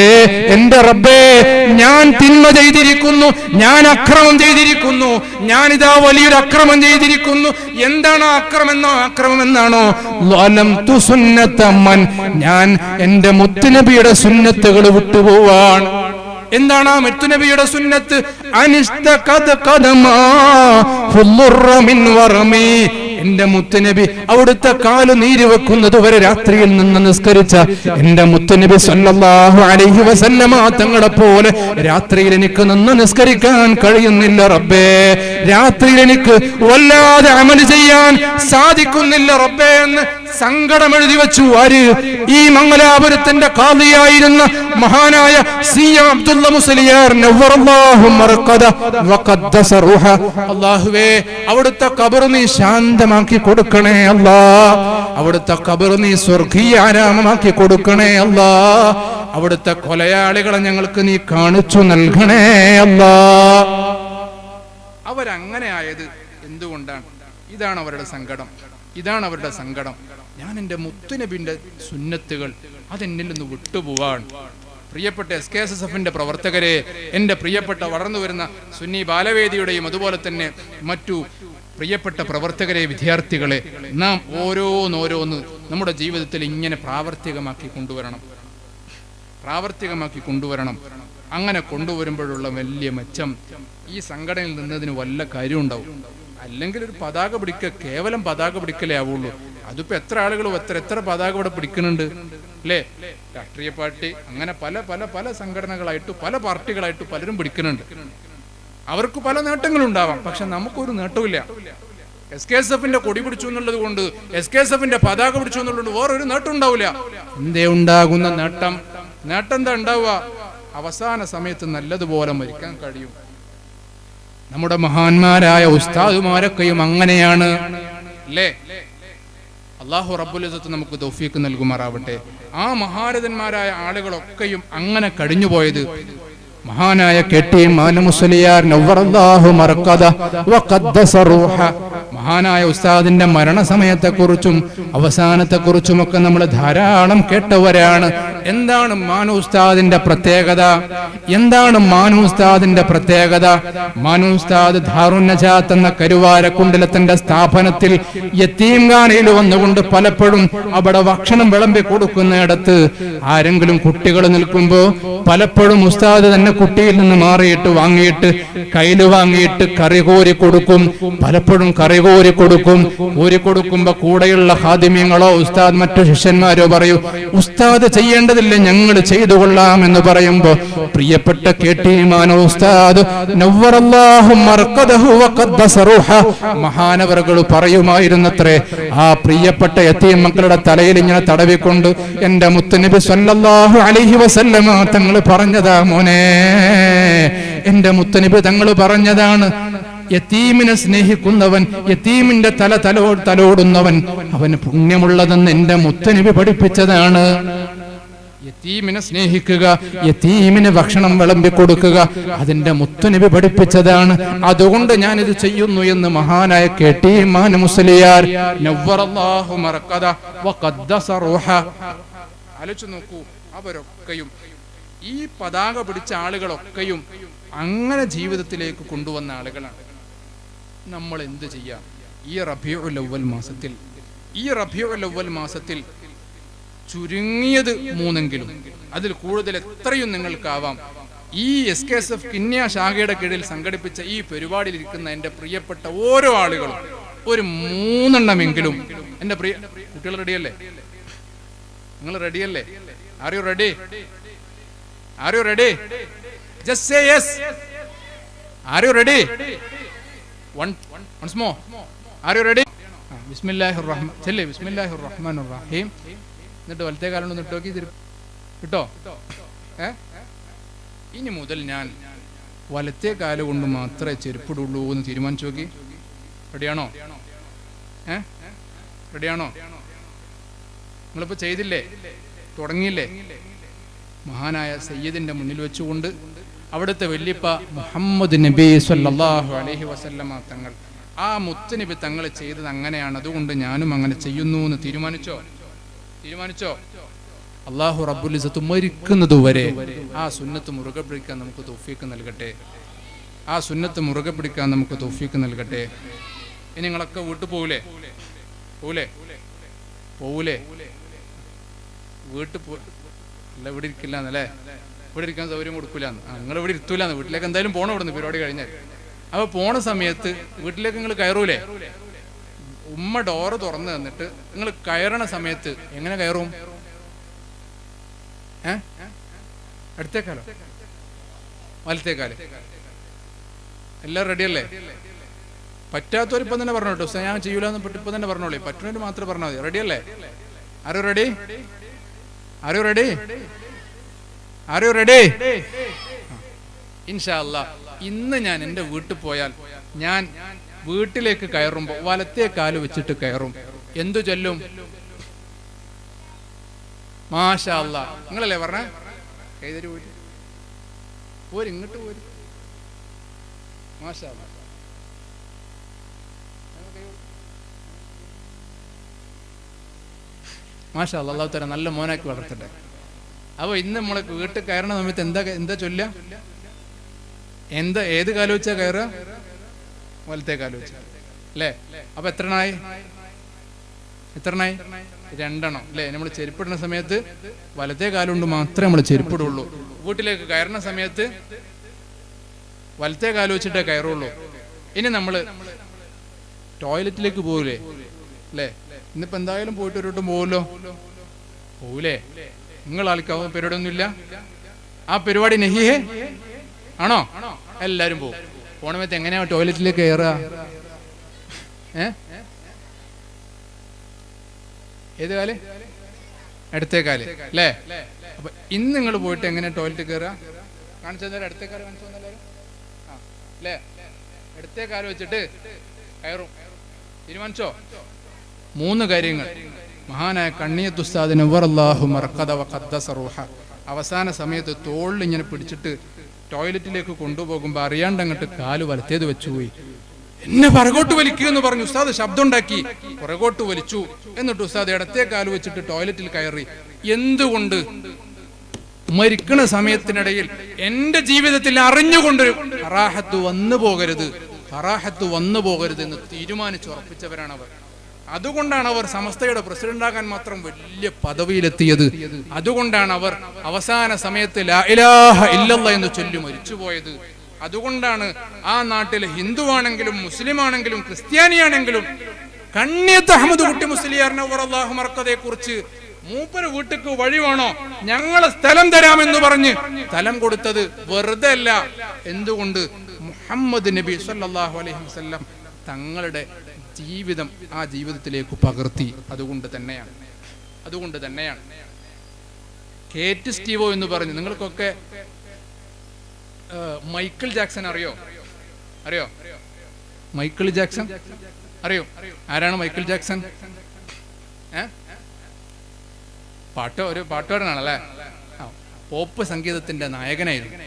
ഞാൻ തിന്മ ചെയ്തിരിക്കുന്നു, ഞാൻ അക്രമം ചെയ്തിരിക്കുന്നു, ഞാനിതാ വലിയൊരു അക്രമം ചെയ്തിരിക്കുന്നു. എന്താണ് അക്രമം എന്നാണോ? ലലംതു സുന്നത മൻ, ഞാൻ എന്റെ മുത്തുനബിയുടെ സുന്നത്തുകൾ വിട്ടുപോവാണ്. എന്താണ് ആ മുത്തുനബിയുടെ സുന്നത്ത്? അനിഷ്തഖത് ഖദമാ ഹുല്ലുറ മിൻ വറമി. എന്റെ മുത്തുനബി അവിടുത്തെ കാല് നീര് വെക്കുന്നത് വരെ രാത്രിയിൽ നിന്ന് നിസ്കരിച്ച എന്റെ മുത്തുനബി സല്ലല്ലാഹു അലൈഹി വസല്ലമ തങ്ങളെ പോലെ രാത്രിയിൽ എനിക്ക് നിന്ന് നിസ്കരിക്കാൻ കഴിയുന്നില്ല റബ്ബേ. രാത്രിയിൽ എനിക്ക് വല്ലാതെ അമൽ ചെയ്യാൻ സാധിക്കുന്നില്ല റബ്ബേ എന്ന് സങ്കടം എഴുതി വെച്ചു. ആര്? ഈ മംഗലാപുരത്തിന്റെ ഖാദിയായിരുന്ന മഹാനായ CM അബ്ദുള്ള മുസ്ലിയാർ നവ്വറല്ലാഹു മർഖദ വഖദ്ദസ റൂഹ. അല്ലാഹുവേ, അവിടുത്തെ ഖബർ നീ ശാന്തമാക്കി കൊടുക്കണേ അല്ലാ. അവിടുത്തെ ഖബർ നീ സ്വർഗീയ ആരാമമാക്കി കൊടുക്കണേ അല്ലാ. അവിടുത്തെ കൊലയാളികളെ ഞങ്ങൾക്ക് നീ കാണിച്ചു നൽകണേ അല്ലാ. അവരങ്ങനെ ആയത് എന്തുകൊണ്ടാണ്? ഇതാണ് അവരുടെ സങ്കടം, ഇതാണ് അവരുടെ സങ്കടം. ഞാൻ എൻ്റെ മുത്തുനബിൻ്റെ സുന്നത്തുകൾ അതെന്നിൽ നിന്ന് വിട്ടുപോവാൻ. പ്രിയപ്പെട്ട SKSSF പ്രവർത്തകരെ, എൻ്റെ പ്രിയപ്പെട്ട വളർന്നു വരുന്ന സുന്നി ബാലവേദിയുടെയും അതുപോലെ തന്നെ മറ്റു പ്രിയപ്പെട്ട പ്രവർത്തകരെ, വിദ്യാർത്ഥികളെ, നാം ഓരോന്നോരോന്ന് നമ്മുടെ ജീവിതത്തിൽ ഇങ്ങനെ പ്രാവർത്തികമാക്കി കൊണ്ടുവരണം. അങ്ങനെ കൊണ്ടുവരുമ്പോഴുള്ള വലിയ മെച്ചം, ഈ സംഘടനയിൽ നിന്നതിന് വല്ല കാര്യം ഉണ്ടാവും. അല്ലെങ്കിൽ ഒരു പതാക പിടിക്കുക, കേവലം പതാക പിടിക്കലേ ആവുള്ളൂ. അതിപ്പോ എത്ര ആളുകളും എത്ര പതാക ഇവിടെ പിടിക്കുന്നുണ്ട് അല്ലേ? രാഷ്ട്രീയ പാർട്ടി അങ്ങനെ പല പല പല സംഘടനകളായിട്ട് പല പാർട്ടികളായിട്ട് പലരും പിടിക്കുന്നുണ്ട്. അവർക്ക് പല നേട്ടങ്ങളുണ്ടാവാം, പക്ഷെ നമുക്കൊരു നേട്ടമില്ല. SKSF കൊടി പിടിച്ചു എന്നുള്ളത് കൊണ്ട്, SKSF പതാക പിടിച്ചു എന്നുള്ളത് വേറൊരു നേട്ടം ഉണ്ടാവില്ല. എന്തേ ഉണ്ടാകുന്ന നേട്ടം എന്താ ഉണ്ടാവുക? അവസാന സമയത്ത് നല്ലതുപോലെ മരിക്കാൻ കഴിയും. നമ്മുടെ മഹാന്മാരായ ഉസ്താദുമാരൊക്കെയും അങ്ങനെയാണ് അല്ലേ? അല്ലാഹു റബ്ബുൽ ഇസ്സത്ത് നമുക്ക് തൗഫീഖ് നൽകുമാറാവട്ടെ. ആ മഹാരഥന്മാരായ ആളുകളൊക്കെയും അങ്ങനെ കഴിഞ്ഞുപോയത് മഹാനായ KT മുസ്ലിയാർ നവ്വറല്ലാഹു മർഖദ വഖദ്ദസ റൂഹ, മഹാനായ ഉസ്താദിന്റെ മരണസമയത്തെക്കുറിച്ചും അവസാനത്തെക്കുറിച്ചുമൊക്കെ നമ്മൾ ധാരാളം കേട്ടവരാണ്. എന്താണ് മാനു ഉസ്താദിന്റെ പ്രത്യേകത? മാനു ഉസ്താദ് ദാറുൻ നജാത്ത് എന്ന കരുവാരക്കുണ്ടിലത്തിന്റെ സ്ഥാപനത്തിൽ യതീംഖാനയിൽ വന്നുകൊണ്ട് പലപ്പോഴും അവിടെ ഭക്ഷണം വിളമ്പി കൊടുക്കുന്നിടത്ത് ആരെങ്കിലും കുട്ടികൾ നിൽക്കുമ്പോൾ പലപ്പോഴും ഉസ്താദ് തന്നെ കുട്ടിയിൽ നിന്ന് മാറിയിട്ട് കയ്യിൽ വാങ്ങിയിട്ട് കറി കോരി കൊടുക്കും. പലപ്പോഴും കറി കോരി കൊടുക്കുമ്പോ കൂടെയുള്ള ഖാദിമ്യങ്ങളോ ഉസ്താദ് മറ്റു ശിഷ്യന്മാരോ പറയൂ, ഉസ്താദ് ചെയ്യേണ്ടതില്ല, ഞങ്ങൾ ചെയ്തു കൊള്ളാം എന്ന് പറയുമ്പോ പ്രിയപ്പെട്ട KT ഉസ്താദ് നവ്വറല്ലാഹു മർഖദഹു വഖദ്ദസ റൂഹ, മഹാനവറുകൾ പറയുമായിരുന്നത്രേ, ആ പ്രിയപ്പെട്ട യതീം മക്കളുടെ തലയിൽ ഇങ്ങനെ തടവിക്കൊണ്ട് എൻ്റെ മുത്തുനബി സല്ലല്ലാഹു അലൈഹി വസല്ലമ തങ്ങൾ പറഞ്ഞതാ മോനെ, എൻ്റെ മുത്തുനബി തങ്ങൾ പറഞ്ഞതാണ്, യതീമിനെ സ്നേഹിക്കുന്നവൻ, യതീമിന്റെ തലോടുന്നവൻ അവന് പുണ്യമുള്ളതെന്ന് എൻ്റെ മുത്തുനബി പഠിപ്പിച്ചതാണ്. യതീമിനെ സ്നേഹിക്കുക, യതീമിന് ഭക്ഷണം വിളമ്പി കൊടുക്കുക, അതിന്റെ മുത്തുനബി പഠിപ്പിച്ചതാണ്. അതുകൊണ്ട് ഞാനിത് ചെയ്യുന്നു എന്ന് മഹാനായ KT മുസ്ലിയാർ നവ്വറല്ലാഹു മർഖദ വഖദ്ദസ റൂഹ. ആലോചിച്ചു നോക്കൂ, അവരൊക്കെയും ഈ പതാക പിടിച്ച ആളുകളൊക്കെയും അങ്ങനെ ജീവിതത്തിലേക്ക് കൊണ്ടുവന്ന ആളുകളാണ്. നമ്മൾ എന്ത് ചെയ്യാം? ഈ റബീഉൽ അവ്വൽ മാസത്തിൽ ചുരുങ്ങിയത് 3 അതിൽ കൂടുതൽ എത്രയും നിങ്ങൾക്കാവാം. ഈ SKSF കിന്യ ശാഖയുടെ കീഴിൽ സംഘടിപ്പിച്ച ഈ പരിപാടിയിൽ ഇരിക്കുന്ന എൻ്റെ പ്രിയപ്പെട്ട ഓരോ ആളുകളും ഒരു 3 എൻ്റെ പ്രിയ കുട്ടികൾ റെഡിയല്ലേ? നിങ്ങൾ റെഡിയല്ലേ? Are you ready? Just say yes. Are you ready? Once more. Are you ready? Bismillahirrahmanirrahim. എന്നിട്ട് വലത്തെ കാലം ഒന്ന് ഇട്ടോക്കി കിട്ടോ? ഇനി മുതൽ ഞാൻ വലത്തെ കാല് കൊണ്ട് മാത്രമേ ചെരുപ്പിടുള്ളൂ എന്ന് തീരുമാനിച്ചു നോക്കി. റെഡിയാണോ? നിങ്ങളിപ്പോ ചെയ്തില്ലേ? തുടങ്ങിയില്ലേ? മഹാനായ സയ്യിദിന്റെ മുന്നിൽ വെച്ചുകൊണ്ട് അവിടുത്തെ വല്യപ്പ മുഹമ്മദ് നബി സല്ലല്ലാഹു അലൈഹി വസല്ലമ തങ്ങൾ, ആ മുത്തുനബി തങ്ങൾ ചെയ്തത് അങ്ങനെയാണ്, അതുകൊണ്ട് ഞാനും അങ്ങനെ ചെയ്യുന്നു എന്ന് തീരുമാനിച്ചോ? അല്ലാഹു റബ്ബുൽ ഇസ്സത്ത് മരിക്കുന്നതുവരെ ആ സുന്നത്ത് മുറുകെ പിടിക്കാൻ നമുക്ക് തൗഫീഖ് നൽകട്ടെ. ഇനി നിങ്ങളൊക്കെ വീട്ടിൽ പോകൂലേ? വീട്ടിൽ അല്ല, ഇവിടെ ഇരിക്കില്ല എന്നല്ലേ? ഇവിടെ ഇരിക്കാൻ സൗകര്യം കൊടുക്കൂലെന്ന്. നിങ്ങൾ ഇവിടെ ഇരുത്തൂലെന്ന്. വീട്ടിലേക്ക് എന്തായാലും പോകണം ഇവിടുന്ന് പരിപാടി കഴിഞ്ഞാൽ. അപ്പൊ പോണ സമയത്ത് വീട്ടിലേക്ക് നിങ്ങൾ കയറൂലേ? ഉമ്മ ഡോറ് തുറന്നു തന്നിട്ട് നിങ്ങൾ കയറണ സമയത്ത് എങ്ങനെ കയറും? അടുത്തേക്കാലോ വലത്തേക്കാല്? എല്ലാവരും റെഡിയല്ലേ? പറ്റാത്തവരിപ്പം തന്നെ പറഞ്ഞോട്ടോ, ഞാൻ ചെയ്യൂലെന്ന് ഇപ്പം തന്നെ പറഞ്ഞോളൂ. പറ്റുന്നവര് മാത്രം പറഞ്ഞാൽ മതി. റെഡിയല്ലേ? ആരോ റെഡി? ഇൻഷാ അല്ലാഹ് ഇന്ന് ഞാൻ എൻ്റെ വീട്ടിൽ പോയാൽ ഞാൻ വീട്ടിലേക്ക് കയറുമ്പോൾ വലത്തേ കാല് വെച്ചിട്ട് കയറും. എന്തു ചൊല്ലും? മാഷാ അല്ലാഹ്. നിങ്ങളല്ലേ പറഞ്ഞ? കൈതരി ഇങ്ങോട്ട് പോര്. മാഷാ അല്ലാഹ്. മാഷാ അല്ലാഹ്, അല്ലാഹു തആല നല്ല മോനാക്കി വളർത്തട്ടെ. അപ്പോൾ ഇന്ന് നമ്മളെ വീട്ടിൽ കയറണ സമയത്ത് എന്താ ചൊല്ല? ഏത് കാലം വെച്ചാ കയറുക? വലത്തെ കാലം വെച്ച അല്ലേ? അപ്പൊ എത്രണ്ണായി? 2 അല്ലേ? നമ്മൾ ചെരുപ്പിടുന്ന സമയത്ത് വലത്തെ കാലുകൊണ്ട് മാത്രമേ നമ്മൾ ചെരുപ്പിടുള്ളൂ. വീട്ടിലേക്ക് കയറുന്ന സമയത്ത് വലത്തെ കാല് വെച്ചിട്ടേ കയറുള്ളൂ. ഇനി നമ്മൾ ടോയ്ലറ്റിലേക്ക് പോകൂലേ അല്ലേ? ഇന്നിപ്പോ എന്തായാലും പോയിട്ട് ഒരു വട്ടം പോകൂലേ? നിങ്ങൾ ആൾക്കാവും പരിപാടിയൊന്നുമില്ല. ആ പരിപാടി നഹിഹേ ആണോ? എല്ലാരും പോകും. പോണ സമയത്ത് എങ്ങനെയാ ടോയ്ലറ്റിലേക്ക് കയറുക? ഏത് കാല്? ഇടത്തെ കാല് അല്ലേ? അപ്പൊ ഇന്ന് നിങ്ങൾ പോയിട്ട് എങ്ങനെ ടോയ്ലറ്റ് കയറുക? കാണിച്ചു തന്നാലും ഇടത്തെ കാല് കാണിച്ചു തന്നാലും അല്ലേ? ഇടത്തെ കാല് വെച്ചിട്ട് കയറും. തീരുമാനിച്ചോ? 3 കാര്യങ്ങൾ മഹാനായ കണ്ണിയത്ത് ഉസ്താദ് നവ്വറല്ലാഹു മർഖദ വഖദ്ദസ റൂഹ അവസാന സമയത്ത് തോളിൽ ഇങ്ങനെ പിടിച്ചിട്ട് ടോയ്ലറ്റിലേക്ക് കൊണ്ടുപോകുമ്പോൾ അറിയാണ്ട് അങ്ങോട്ട് കാല് വലത്തേത് വെച്ചുപോയി. എന്നെ പുറകോട്ട് വലിക്കുക എന്ന് പറഞ്ഞു. ഉസ്താദ് ശബ്ദം ഉണ്ടാക്കി, പുറകോട്ട് വലിച്ചു. എന്നിട്ട് ഉസ്താദ് ഇടത്തെ കാല് വെച്ചിട്ട് ടോയ്ലറ്റിൽ കയറി. എന്തുകൊണ്ട്? മരിക്കണ സമയത്തിനിടയിൽ എന്റെ ജീവിതത്തിൽ അറിഞ്ഞുകൊണ്ട് കറാഹത്ത് വന്നു പോകരുത് എന്ന് തീരുമാനിച്ചുറപ്പിച്ചവരാണ് അവർ. അതുകൊണ്ടാണ് അവർ സമസ്തയുടെ പ്രസിഡന്റാകാൻ മാത്രം വലിയ പദവിയിലെത്തിയത്. അതുകൊണ്ടാണ് അവർ അവസാന സമയത്ത് ലാ ഇലാഹ ഇല്ലല്ലാഹ് എന്ന് ചൊല്ലി മരിച്ചുപോയത്. അതുകൊണ്ടാണ് ആ നാട്ടിൽ ഹിന്ദുവാണെങ്കിലും മുസ്ലിമാണെങ്കിലും ക്രിസ്ത്യാനിയാണെങ്കിലും കണ്ണിയത്ത് അഹമ്മദ് കുട്ടി മുസ്ലിയാർ നവ്വറല്ലാഹു മർഖദയെ കുറിച്ച് മൂപ്പര് വീട്ടിക്ക് വഴി വേണോ, ഞങ്ങളെ സ്ഥലം തരാമെന്ന് പറഞ്ഞ് സ്ഥലം കൊടുത്തത് വെറുതെ അല്ല. എന്തുകൊണ്ട്? മുഹമ്മദ് നബി സല്ലല്ലാഹു അലൈഹി വസല്ലം തങ്ങളുടെ ജീവിതം ആ ജീവിതത്തിലേക്ക് പകർത്തി. അതുകൊണ്ട് തന്നെയാണ് കേറ്റ് സ്റ്റീവോ എന്ന് പറഞ്ഞു. നിങ്ങൾക്കൊക്കെ മൈക്കിൾ ജാക്സൺ അറിയോ? മൈക്കിൾ ജാക്സൺ അറിയോ? ആരാണ് മൈക്കിൾ ജാക്സൺ? ഒരു പാട്ടുകാരനാണല്ലേ? പോപ്പ് സംഗീതത്തിന്റെ നായകനായിരുന്നു.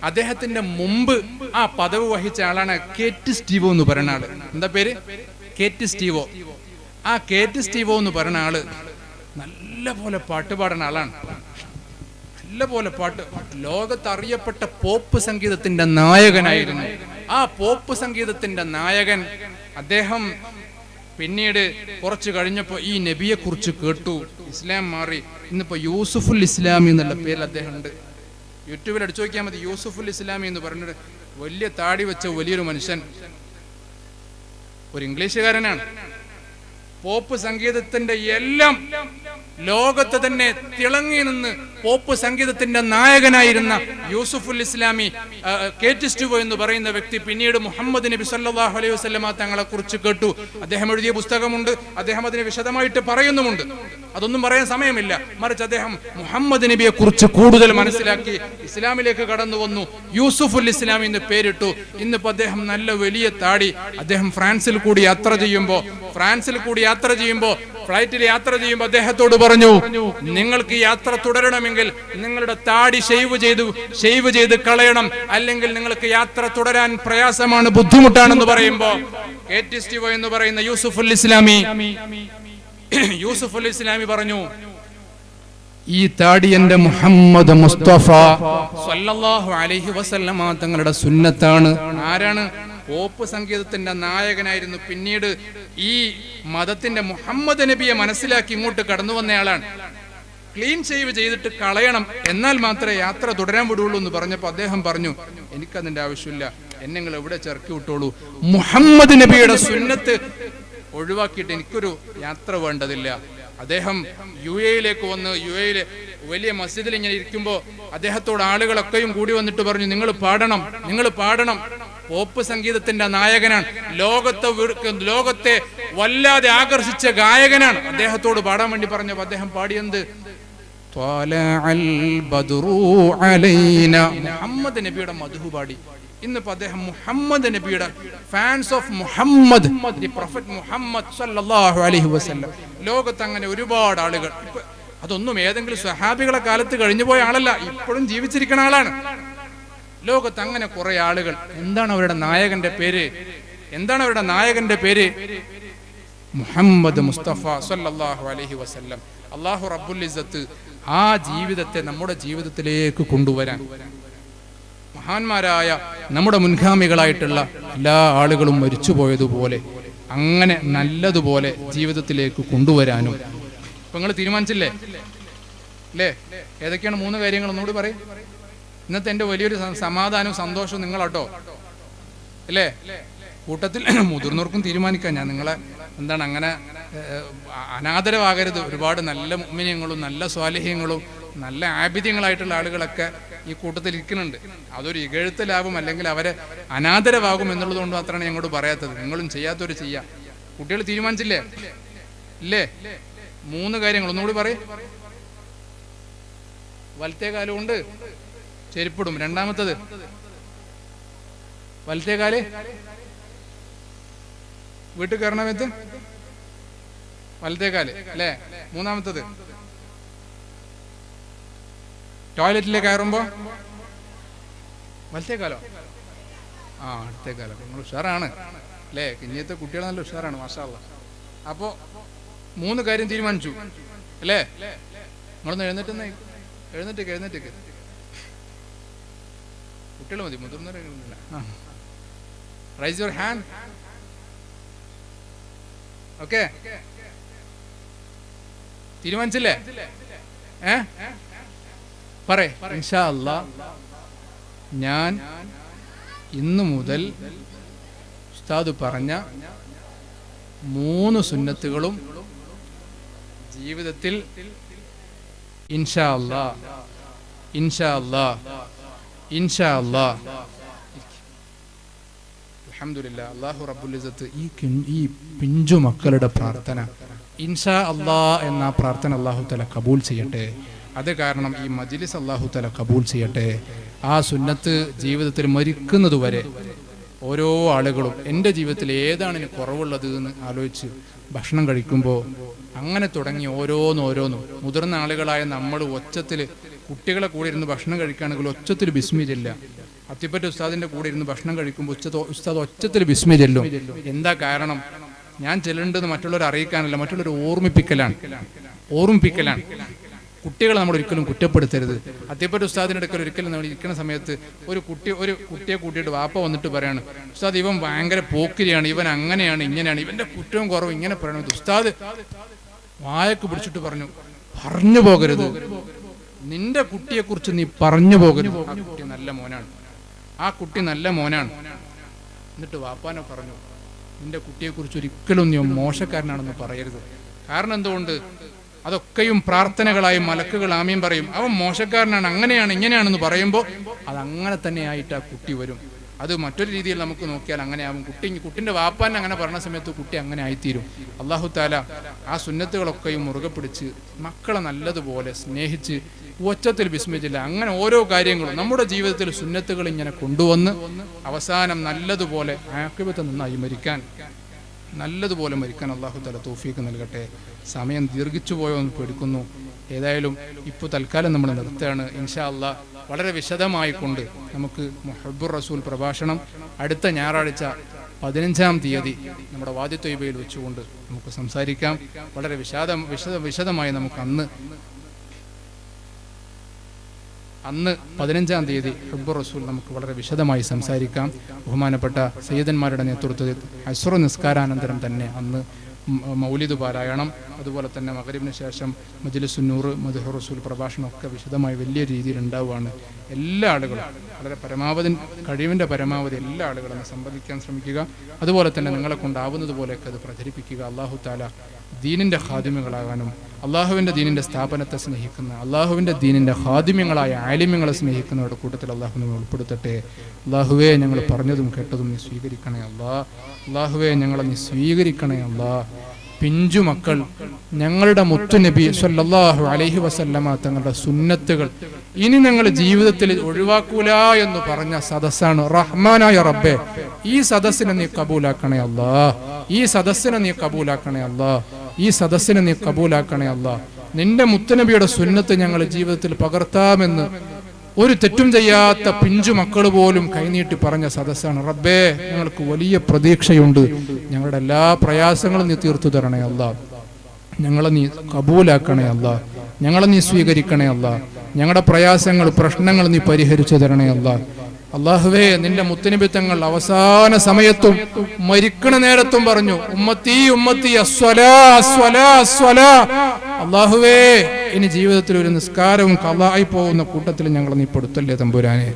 അദ്ദേഹത്തിന്റെ മുമ്പ് ആ പദവി വഹിച്ച ആളാണ് കേറ്റ് സ്റ്റീവോ എന്ന് പറയുന്ന ആള്. എന്താ പേര്? കേറ്റ് സ്റ്റീവോ. ആ കേറ്റ് സ്റ്റീവോ എന്ന് പറയുന്ന ആള് നല്ല പോലെ പാട്ട് പാടുന്ന ആളാണ്. നല്ല പോലെ പാട്ട്, ലോകത്തറിയപ്പെട്ട പോപ്പ് സംഗീതത്തിന്റെ നായകനായിരുന്നു. ആ പോപ്പ് സംഗീതത്തിന്റെ നായകൻ അദ്ദേഹം പിന്നീട് കുറച്ച് കഴിഞ്ഞപ്പോ ഈ നബിയെ കുറിച്ച് കേട്ടു, ഇസ്ലാം മാറി. ഇന്നിപ്പോ യൂസുഫുൽ ഇസ്ലാമി എന്നുള്ള പേരിൽ അദ്ദേഹം ഉണ്ട്. യൂട്യൂബിൽ അടിച്ചു നോക്കിയാൽ മതി. യൂസുഫുൽ ഇസ്ലാമി എന്ന് പറഞ്ഞൊരു വലിയ താടി വെച്ച വലിയൊരു മനുഷ്യൻ, ഒരു ഇംഗ്ലീഷുകാരനാണ്. പോപ്പ് സംഗീതത്തിന്റെ എല്ലാം ലോകത്ത് തന്നെ തിളങ്ങി നിന്ന് പോപ്പ് സംഗീതത്തിന്റെ നായകനായിരുന്ന യൂസുഫുൽ ഇസ്ലാമി കേറ്റ് സ്റ്റീവോ എന്ന് പറയുന്ന വ്യക്തി പിന്നീട് മുഹമ്മദ് നബി സല്ലല്ലാഹു അലൈഹി വസല്ലമ തങ്ങളെ കുറിച്ച് കേട്ടു. അദ്ദേഹം എഴുതിയ പുസ്തകമുണ്ട്, അദ്ദേഹം അതിനെ വിശദമായിട്ട് പറയുന്നുമുണ്ട്. അതൊന്നും പറയാൻ സമയമില്ല. മറിച്ച് അദ്ദേഹം മുഹമ്മദ് നബിയെ കുറിച്ച് കൂടുതൽ മനസ്സിലാക്കി ഇസ്ലാമിലേക്ക് കടന്നു വന്നു. യൂസുഫുൽ ഇസ്ലാമി എന്ന് പേരിട്ടു. ഇന്നിപ്പോ അദ്ദേഹം നല്ല വലിയ താടി. അദ്ദേഹം ഫ്രാൻസിൽ കൂടി യാത്ര ചെയ്യുമ്പോൾ ഫ്ലൈറ്റിൽ യാത്ര ചെയ്യുമ്പോൾ അദ്ദേഹത്തോട് പറഞ്ഞു, നിങ്ങൾക്ക് യാത്ര തുടരണമെങ്കിൽ നിങ്ങളുടെ താടി ഷെയ്വ് ചെയ്ത് കളയണം, അല്ലെങ്കിൽ നിങ്ങൾക്ക് യാത്ര തുടരാൻ പ്രയാസമാണ്, ബുദ്ധിമുട്ടാണെന്ന് പറയുമ്പോ കേറ്റ് സ്റ്റീവോ എന്ന് പറയുന്ന യൂസുഫുൽ ഇസ്ലാമി പറഞ്ഞു, ഈ താടി എന്റെ മുഹമ്മദ് മുസ്തഫ സല്ലല്ലാഹു അലൈഹി വസല്ലമ തങ്ങളുടെ സുന്നത്താണ്. ആരാണ്? പോപ്പ് സംഗീതത്തിന്റെ നായകനായിരുന്നു. പിന്നീട് ഈ മതത്തിന്റെ മുഹമ്മദ് നബിയെ മനസ്സിലാക്കി ഇങ്ങോട്ട് കടന്നു വന്നയാളാണ്. ക്ലീൻ ഷേവ് ചെയ്തിട്ട് കളയണം, എന്നാൽ മാത്രമേ യാത്ര തുടരാൻ വിടുള്ളൂ എന്ന് പറഞ്ഞപ്പോൾ അദ്ദേഹം പറഞ്ഞു, എനിക്കതിന്റെ ആവശ്യമില്ല, എന്നെ നിങ്ങൾ എവിടെ ചെറുക്കി വിട്ടോളൂ. മുഹമ്മദ് നബിയുടെ സുന്നത്ത് ഒഴിവാക്കിയിട്ട് എനിക്കൊരു യാത്ര വേണ്ടതില്ല. അദ്ദേഹം യുഎഇയിലേക്ക് വന്ന് യുഎഇയിലെ വലിയ മസ്ജിദിൽ ഇങ്ങനെ ഇരിക്കുമ്പോൾ അദ്ദേഹത്തോട് ആളുകളൊക്കെയും കൂടി വന്നിട്ട് പറഞ്ഞു, നിങ്ങൾ പാടണം. പോപ്പ് സംഗീതത്തിന്റെ നായകനാണ്, ലോകത്തെ വല്ലാതെ ആകർഷിച്ച ഗായകനാണ്. അദ്ദേഹത്തോട് പാടാൻ വേണ്ടി പറഞ്ഞപ്പോൾ അദ്ദേഹം പാടിയെന്ത്? മുഹമ്മദ് നബിയുടെ മദ്ഹ് പാടി. ഇന്നിപ്പോ അദ്ദേഹം മുഹമ്മദ് നബിയുടെ fans of Muhammad, the prophet Muhammad സല്ലല്ലാഹു അലൈഹി വസല്ലം. ലോകത്ത് അങ്ങനെ ഒരുപാട് ആളുകൾ, അതൊന്നും ഏതെങ്കിലും സ്വഹാബികളെ കാലത്ത് കഴിഞ്ഞു പോയ ആളല്ല, ഇപ്പോഴും ജീവിച്ചിരിക്കുന്ന ആളാണ്. ലോകത്ത് അങ്ങനെ കുറെ ആളുകൾ. എന്താണ് അവരുടെ നായകന്റെ പേര്? മുഹമ്മദ് മുസ്തഫ സല്ലല്ലാഹു അലൈഹി വസല്ലം. അല്ലാഹു റബ്ബുൽ ഇസ്സത്ത് ആ ജീവിതത്തെ നമ്മുടെ ജീവിതത്തിലേക്ക് കൊണ്ടുവരാൻ മഹാന്മാരായ നമ്മുടെ മുൻഗാമികളായിട്ടുള്ള എല്ലാ ആളുകളും മരിച്ചുപോയതുപോലെ അങ്ങനെ നല്ലതുപോലെ ജീവിതത്തിലേക്ക് കൊണ്ടുവരാനും ഇപ്പൊ നിങ്ങൾ തീരുമാനിച്ചില്ലേ അല്ലേ? ഏതൊക്കെയാണ് 3 കാര്യങ്ങൾ ഒന്നുകൂടി പറയും. ഇന്നത്തെ എൻ്റെ വലിയൊരു സമാധാനവും സന്തോഷവും നിങ്ങളാട്ടോ അല്ലേ? കൂട്ടത്തിൽ മുതിർന്നവർക്കും തീരുമാനിക്കാം. ഞാൻ നിങ്ങളെ എന്താണ് അങ്ങനെ അനാദരവാകരുത്. ഒരുപാട് നല്ല മുഅ്മിനീങ്ങളും നല്ല സ്വാലിഹീങ്ങളും നല്ല ആബിദ്യങ്ങളായിട്ടുള്ള ആളുകളൊക്കെ ഈ കൂട്ടത്തിൽ ഇരിക്കുന്നുണ്ട്. അതൊരു ഇകഴ്ത്തലാവും അല്ലെങ്കിൽ അവരെ അനാദരവാകും എന്നുള്ളത് കൊണ്ട് മാത്രമാണ് ഞങ്ങളോട് പറയാത്തത്. നിങ്ങളും ചെയ്യാത്തവർ ചെയ്യാം. കുട്ടികൾ തീരുമാനിച്ചില്ലേ ഇല്ലേ? 3 കാര്യങ്ങൾ ഒന്നുകൂടി പറയും. വലത്തെ കാലം കൊണ്ട് ചെരുപ്പിടും. രണ്ടാമത്തത് വലത്തെ കാല് വീട്ടിൽ കയറണമെത്ത് വലത്തെ കാല് അല്ലേ? മൂന്നാമത്തത് ടോയ്ലറ്റിലേക്ക് കയറുമ്പോ വലത്തെ കാലോ? അടുത്തേ കാലം. നിങ്ങൾ ഉഷാറാണ് അല്ലേ? ഇന്നത്തെ കുട്ടികൾ നല്ല ഉഷാറാണ് മാഷാ അല്ലാഹ്. അപ്പോ 3 കാര്യം തീരുമാനിച്ചു അല്ലേ? നിങ്ങളൊന്ന് എഴുന്നേറ്റേക്ക് കുട്ടികൾ മതി, മുതിർന്നവരെ റൈസ് യുവർ ഹാൻഡ്. ഓക്കെ, തീരുമാനിച്ചില്ലേ? പറയ്. ഇൻഷാ അല്ലാഹ് ഞാൻ ഇന്നു മുതൽ ഉസ്താദ് പറഞ്ഞ 3 സുന്നത്തുകളും ജീവിതത്തിൽ ഇൻഷാ അല്ലാഹ് അൽഹംദുലില്ലാഹ് അല്ലാഹു റബ്ബുൽ ഇസ്സത്ത് ഈ പിഞ്ചു മക്കളുടെ പ്രാർത്ഥന ഇൻഷാ അല്ലാഹ് എന്ന പ്രാർത്ഥന അല്ലാഹു തആല കബൂൽ ചെയ്യട്ടെ. അത് കാരണം ഈ മജ്ലിസ് അല്ലാഹു തആല കബൂൽ ചെയ്യട്ടെ. ആ സുന്നത്ത് ജീവിതത്തിൽ മരിക്കുന്നതുവരെ ഓരോ ആളുകളും എൻ്റെ ജീവിതത്തിൽ ഏതാണ് ഇനി കുറവുള്ളത് എന്ന് ആലോചിച്ച് ഭക്ഷണം കഴിക്കുമ്പോൾ അങ്ങനെ തുടങ്ങി ഓരോന്നും മുതിർന്ന ആളുകളായ നമ്മൾ ഒച്ചത്തിൽ കുട്ടികളെ കൂടെ ഇരുന്ന് ഭക്ഷണം കഴിക്കുകയാണെങ്കിൽ ഒച്ചത്തിൽ ബിസ്മി ചെല്ലുക. അത്തിപ്പറ്റ ഉസ്താദിന്റെ കൂടെ ഇരുന്ന് ഭക്ഷണം കഴിക്കുമ്പോൾ ഉസ്താദ് ഒച്ചത്തിൽ ബിസ്മി ചെല്ലും. എന്താ കാരണം? ഞാൻ ചെല്ലേണ്ടത് മറ്റുള്ളവരെ അറിയിക്കാനല്ല, മറ്റുള്ളവരെ ഓർമ്മിപ്പിക്കലാണ്. കുട്ടികളെ നമ്മൾ ഒരിക്കലും കുറ്റപ്പെടുത്തരുത്. അത്തിപ്പറ്റ ഉസ്താദിന്റെ അടുക്കൽ ഒരിക്കലും നമ്മൾ ഇരിക്കുന്ന സമയത്ത് ഒരു കുട്ടിയെ കൂട്ടിയിട്ട് വാപ്പ വന്നിട്ട് പറയാണ്, ഉസ്താദ് ഇവൻ ഭയങ്കര പോക്കിരിയാണ്, ഇവൻ അങ്ങനെയാണ് ഇങ്ങനെയാണ്, ഇവന്റെ കുറ്റവും കുറവും ഇങ്ങനെ പറയണത്. ഉസ്താദ് വായക്ക് പിടിച്ചിട്ട് പറഞ്ഞു പോകരുത്, നിന്റെ കുട്ടിയെ കുറിച്ച് നീ പറഞ്ഞു പോകരുത്. ആ കുട്ടി നല്ല മോനാണ്. എന്നിട്ട് വാപ്പാനെ പറഞ്ഞു, നിന്റെ കുട്ടിയെ കുറിച്ച് ഒരിക്കലും നീ മോശക്കാരനാണെന്ന് പറയരുത്. കാരണം എന്തുകൊണ്ട്? അതൊക്കെയും പ്രാർത്ഥനകളായി മലക്കുകൾ ആമീൻ പറയും. അവൻ മോശക്കാരനാണ്, അങ്ങനെയാണ് ഇങ്ങനെയാണെന്ന് പറയുമ്പോൾ അതങ്ങനെ തന്നെ ആയിട്ട് ആ കുട്ടി വരും. അത് മറ്റൊരു രീതിയിൽ നമുക്ക് നോക്കിയാൽ അങ്ങനെ ആവും. കുട്ടിന്റെ വാപ്പാൻ അങ്ങനെ പറഞ്ഞ സമയത്ത് കുട്ടി അങ്ങനെ ആയിത്തീരും. അല്ലാഹു തആല ആ സുന്നത്തുകളൊക്കെയും മുറുകെ പിടിച്ച് മക്കളെ നല്ലതുപോലെ സ്നേഹിച്ച് ഒച്ചത്തിൽ ബിസ്മില്ല അങ്ങനെ ഓരോ കാര്യങ്ങളും നമ്മുടെ ജീവിതത്തിൽ സുന്നത്തുകൾ ഇങ്ങനെ കൊണ്ടുവന്ന് അവസാനം നല്ലതുപോലെ ആഖിബത്ത് നന്നായി നല്ലതുപോലെ മരിക്കാൻ അല്ലാഹു തആല തൗഫീഖ് നൽകട്ടെ. സമയം ദീർഘിച്ചു പോയോ എന്ന് പേടിക്കുന്നു. ഏതായാലും ഇപ്പോൾ തൽക്കാലം നമ്മൾ നിർത്തുകയാണ്. ഇൻഷാ അല്ലാഹ് വളരെ വിശദമായി കൊണ്ട് നമുക്ക് മുഹബ്ബുർ റസൂൽ പ്രഭാഷണം അടുത്ത ഞായറാഴ്ച 15-ാം തീയതി നമ്മുടെ വാദി ത്വയ്ബയിൽ വെച്ചുകൊണ്ട് നമുക്ക് സംസാരിക്കാം. വളരെ വിശദമായി നമുക്ക് അന്ന് 15-ാം തീയതി ഹുബ്ബുർ റസൂൽ നമുക്ക് വളരെ വിശദമായി സംസാരിക്കാം. ബഹുമാനപ്പെട്ട സയ്യിദന്മാരുടെ നേതൃത്വത്തിൽ അസ്ർ നിസ്കാരാനന്തരം തന്നെ അന്ന് മൗലിദ് പാരായണം, അതുപോലെ തന്നെ മഗ്രിബിന് ശേഷം മജ്ലിസുൻ നൂർ, മദ്ഹുർ റസൂൽ പ്രഭാഷണമൊക്കെ വിശദമായി വലിയ രീതിയിൽ ഉണ്ടാവുകയാണ്. എല്ലാ ആളുകളും വളരെ കഴിവിൻ്റെ പരമാവധി എല്ലാ ആളുകളും സംബന്ധിക്കാൻ ശ്രമിക്കുക. അതുപോലെ തന്നെ നിങ്ങളെ കൊണ്ടാവുന്നത് പോലെയൊക്കെ അത് പ്രചരിപ്പിക്കുക. അല്ലാഹു തആല ദീനിൻ്റെ ഖാദിമുകളാകാനും അള്ളാഹുവിൻ്റെ ദീനിൻ്റെ സ്ഥാപനത്തെ സ്നേഹിക്കുന്ന അള്ളാഹുവിൻ്റെ ദീനിൻ്റെ ഖാദിമ്യങ്ങളായ ആലിമ്യങ്ങളെ സ്നേഹിക്കുന്നവരുടെ കൂട്ടത്തിൽ അള്ളാഹു നമ്മെ ഉൾപ്പെടുത്തട്ടെ. അള്ളാഹുവേ, ഞങ്ങൾ പറഞ്ഞതും കേട്ടതും നീ സ്വീകരിക്കണേ അള്ളാഹുവേ, ഞങ്ങളെ നീ സ്വീകരിക്കണേ പിഞ്ചു മക്കൾ ഞങ്ങളുടെ മുത്തുനബി സ്വല്ലല്ലാഹു അലൈഹി വസല്ലമ തങ്ങളുടെ സുന്നത്തുകൾ ഇനി ഞങ്ങൾ ജീവിതത്തിൽ ഒഴിവാക്കൂല എന്ന് പറഞ്ഞ സദസ്സാണ്. റഹ്മാനായ റബ്ബേ, ഈ സദസ്സിനെ നീ കബൂലാക്കണേ ഈ സദസ്സിനെ നീ കബൂലാക്കണേ നിന്റെ മുത്തുനബിയുടെ സുന്നത്ത് ഞങ്ങൾ ജീവിതത്തിൽ പകർത്താമെന്ന് ഒരു തെറ്റും ചെയ്യാത്ത പിഞ്ചു മക്കൾ പോലും കൈനീട്ടി പറഞ്ഞ സദസ്സാണ്. റബ്ബേ, ഞങ്ങൾക്ക് വലിയ പ്രതീക്ഷയുണ്ട്. ഞങ്ങളുടെ എല്ലാ പ്രയാസങ്ങളും നീ തീർത്തു തരണേ ഞങ്ങളെ നീ കബൂലാക്കണേ അല്ലാ, ഞങ്ങളെ നീ സ്വീകരിക്കണേ അല്ലാ, ഞങ്ങളുടെ പ്രയാസങ്ങൾ പ്രശ്നങ്ങൾ നീ പരിഹരിച്ചു തരണേ അല്ലാ. അല്ലാഹുവേ, നിന്റെ മുത്തുനബി തങ്ങൾ അവസാന സമയത്തും മരിക്കണ നേരത്തും പറഞ്ഞു, ഉമ്മത്തി ഉമ്മത്തി അസ്വലാ അസ്വലാ അസ്വലാ. അല്ലാഹുവേ, ഇനി ജീവിതത്തിൽ ഒരു നിസ്കാരവും ഖളായി പോകുന്ന കൂട്ടത്തിൽ ഞങ്ങളെ നീ പെടുത്തല്ലേ തമ്പുരാനെ.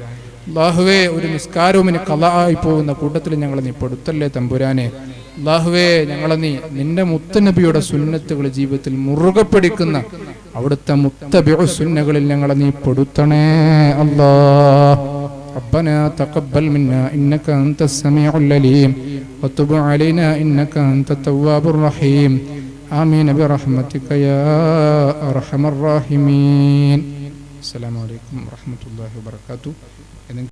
അല്ലാഹുവേ, ഒരു നിസ്കാരവും ഇനി ഖളായി പോകുന്ന കൂട്ടത്തിൽ ഞങ്ങളെ നീ പെടുത്തല്ലേ തമ്പുരാനെ. അല്ലാഹുവേ, ഞങ്ങളെ നീ നിന്റെ മുത്തുനബിയുടെ സുന്നത്തുകൾ ജീവിതത്തിൽ മുറുകെ പിടിക്കുന്ന അവിടുത്തെ മുത്തബിഉ സുന്നകളിൽ ഞങ്ങളെ നീ പെടുത്തണേ അല്ലാഹ്. ربنا تقبل منا إنك أنت السميع العليم وتب علينا إنك أنت التواب الرحيم آمين برحمتك يا أرحم الراحمين. السلام عليكم ورحمة الله وبركاته.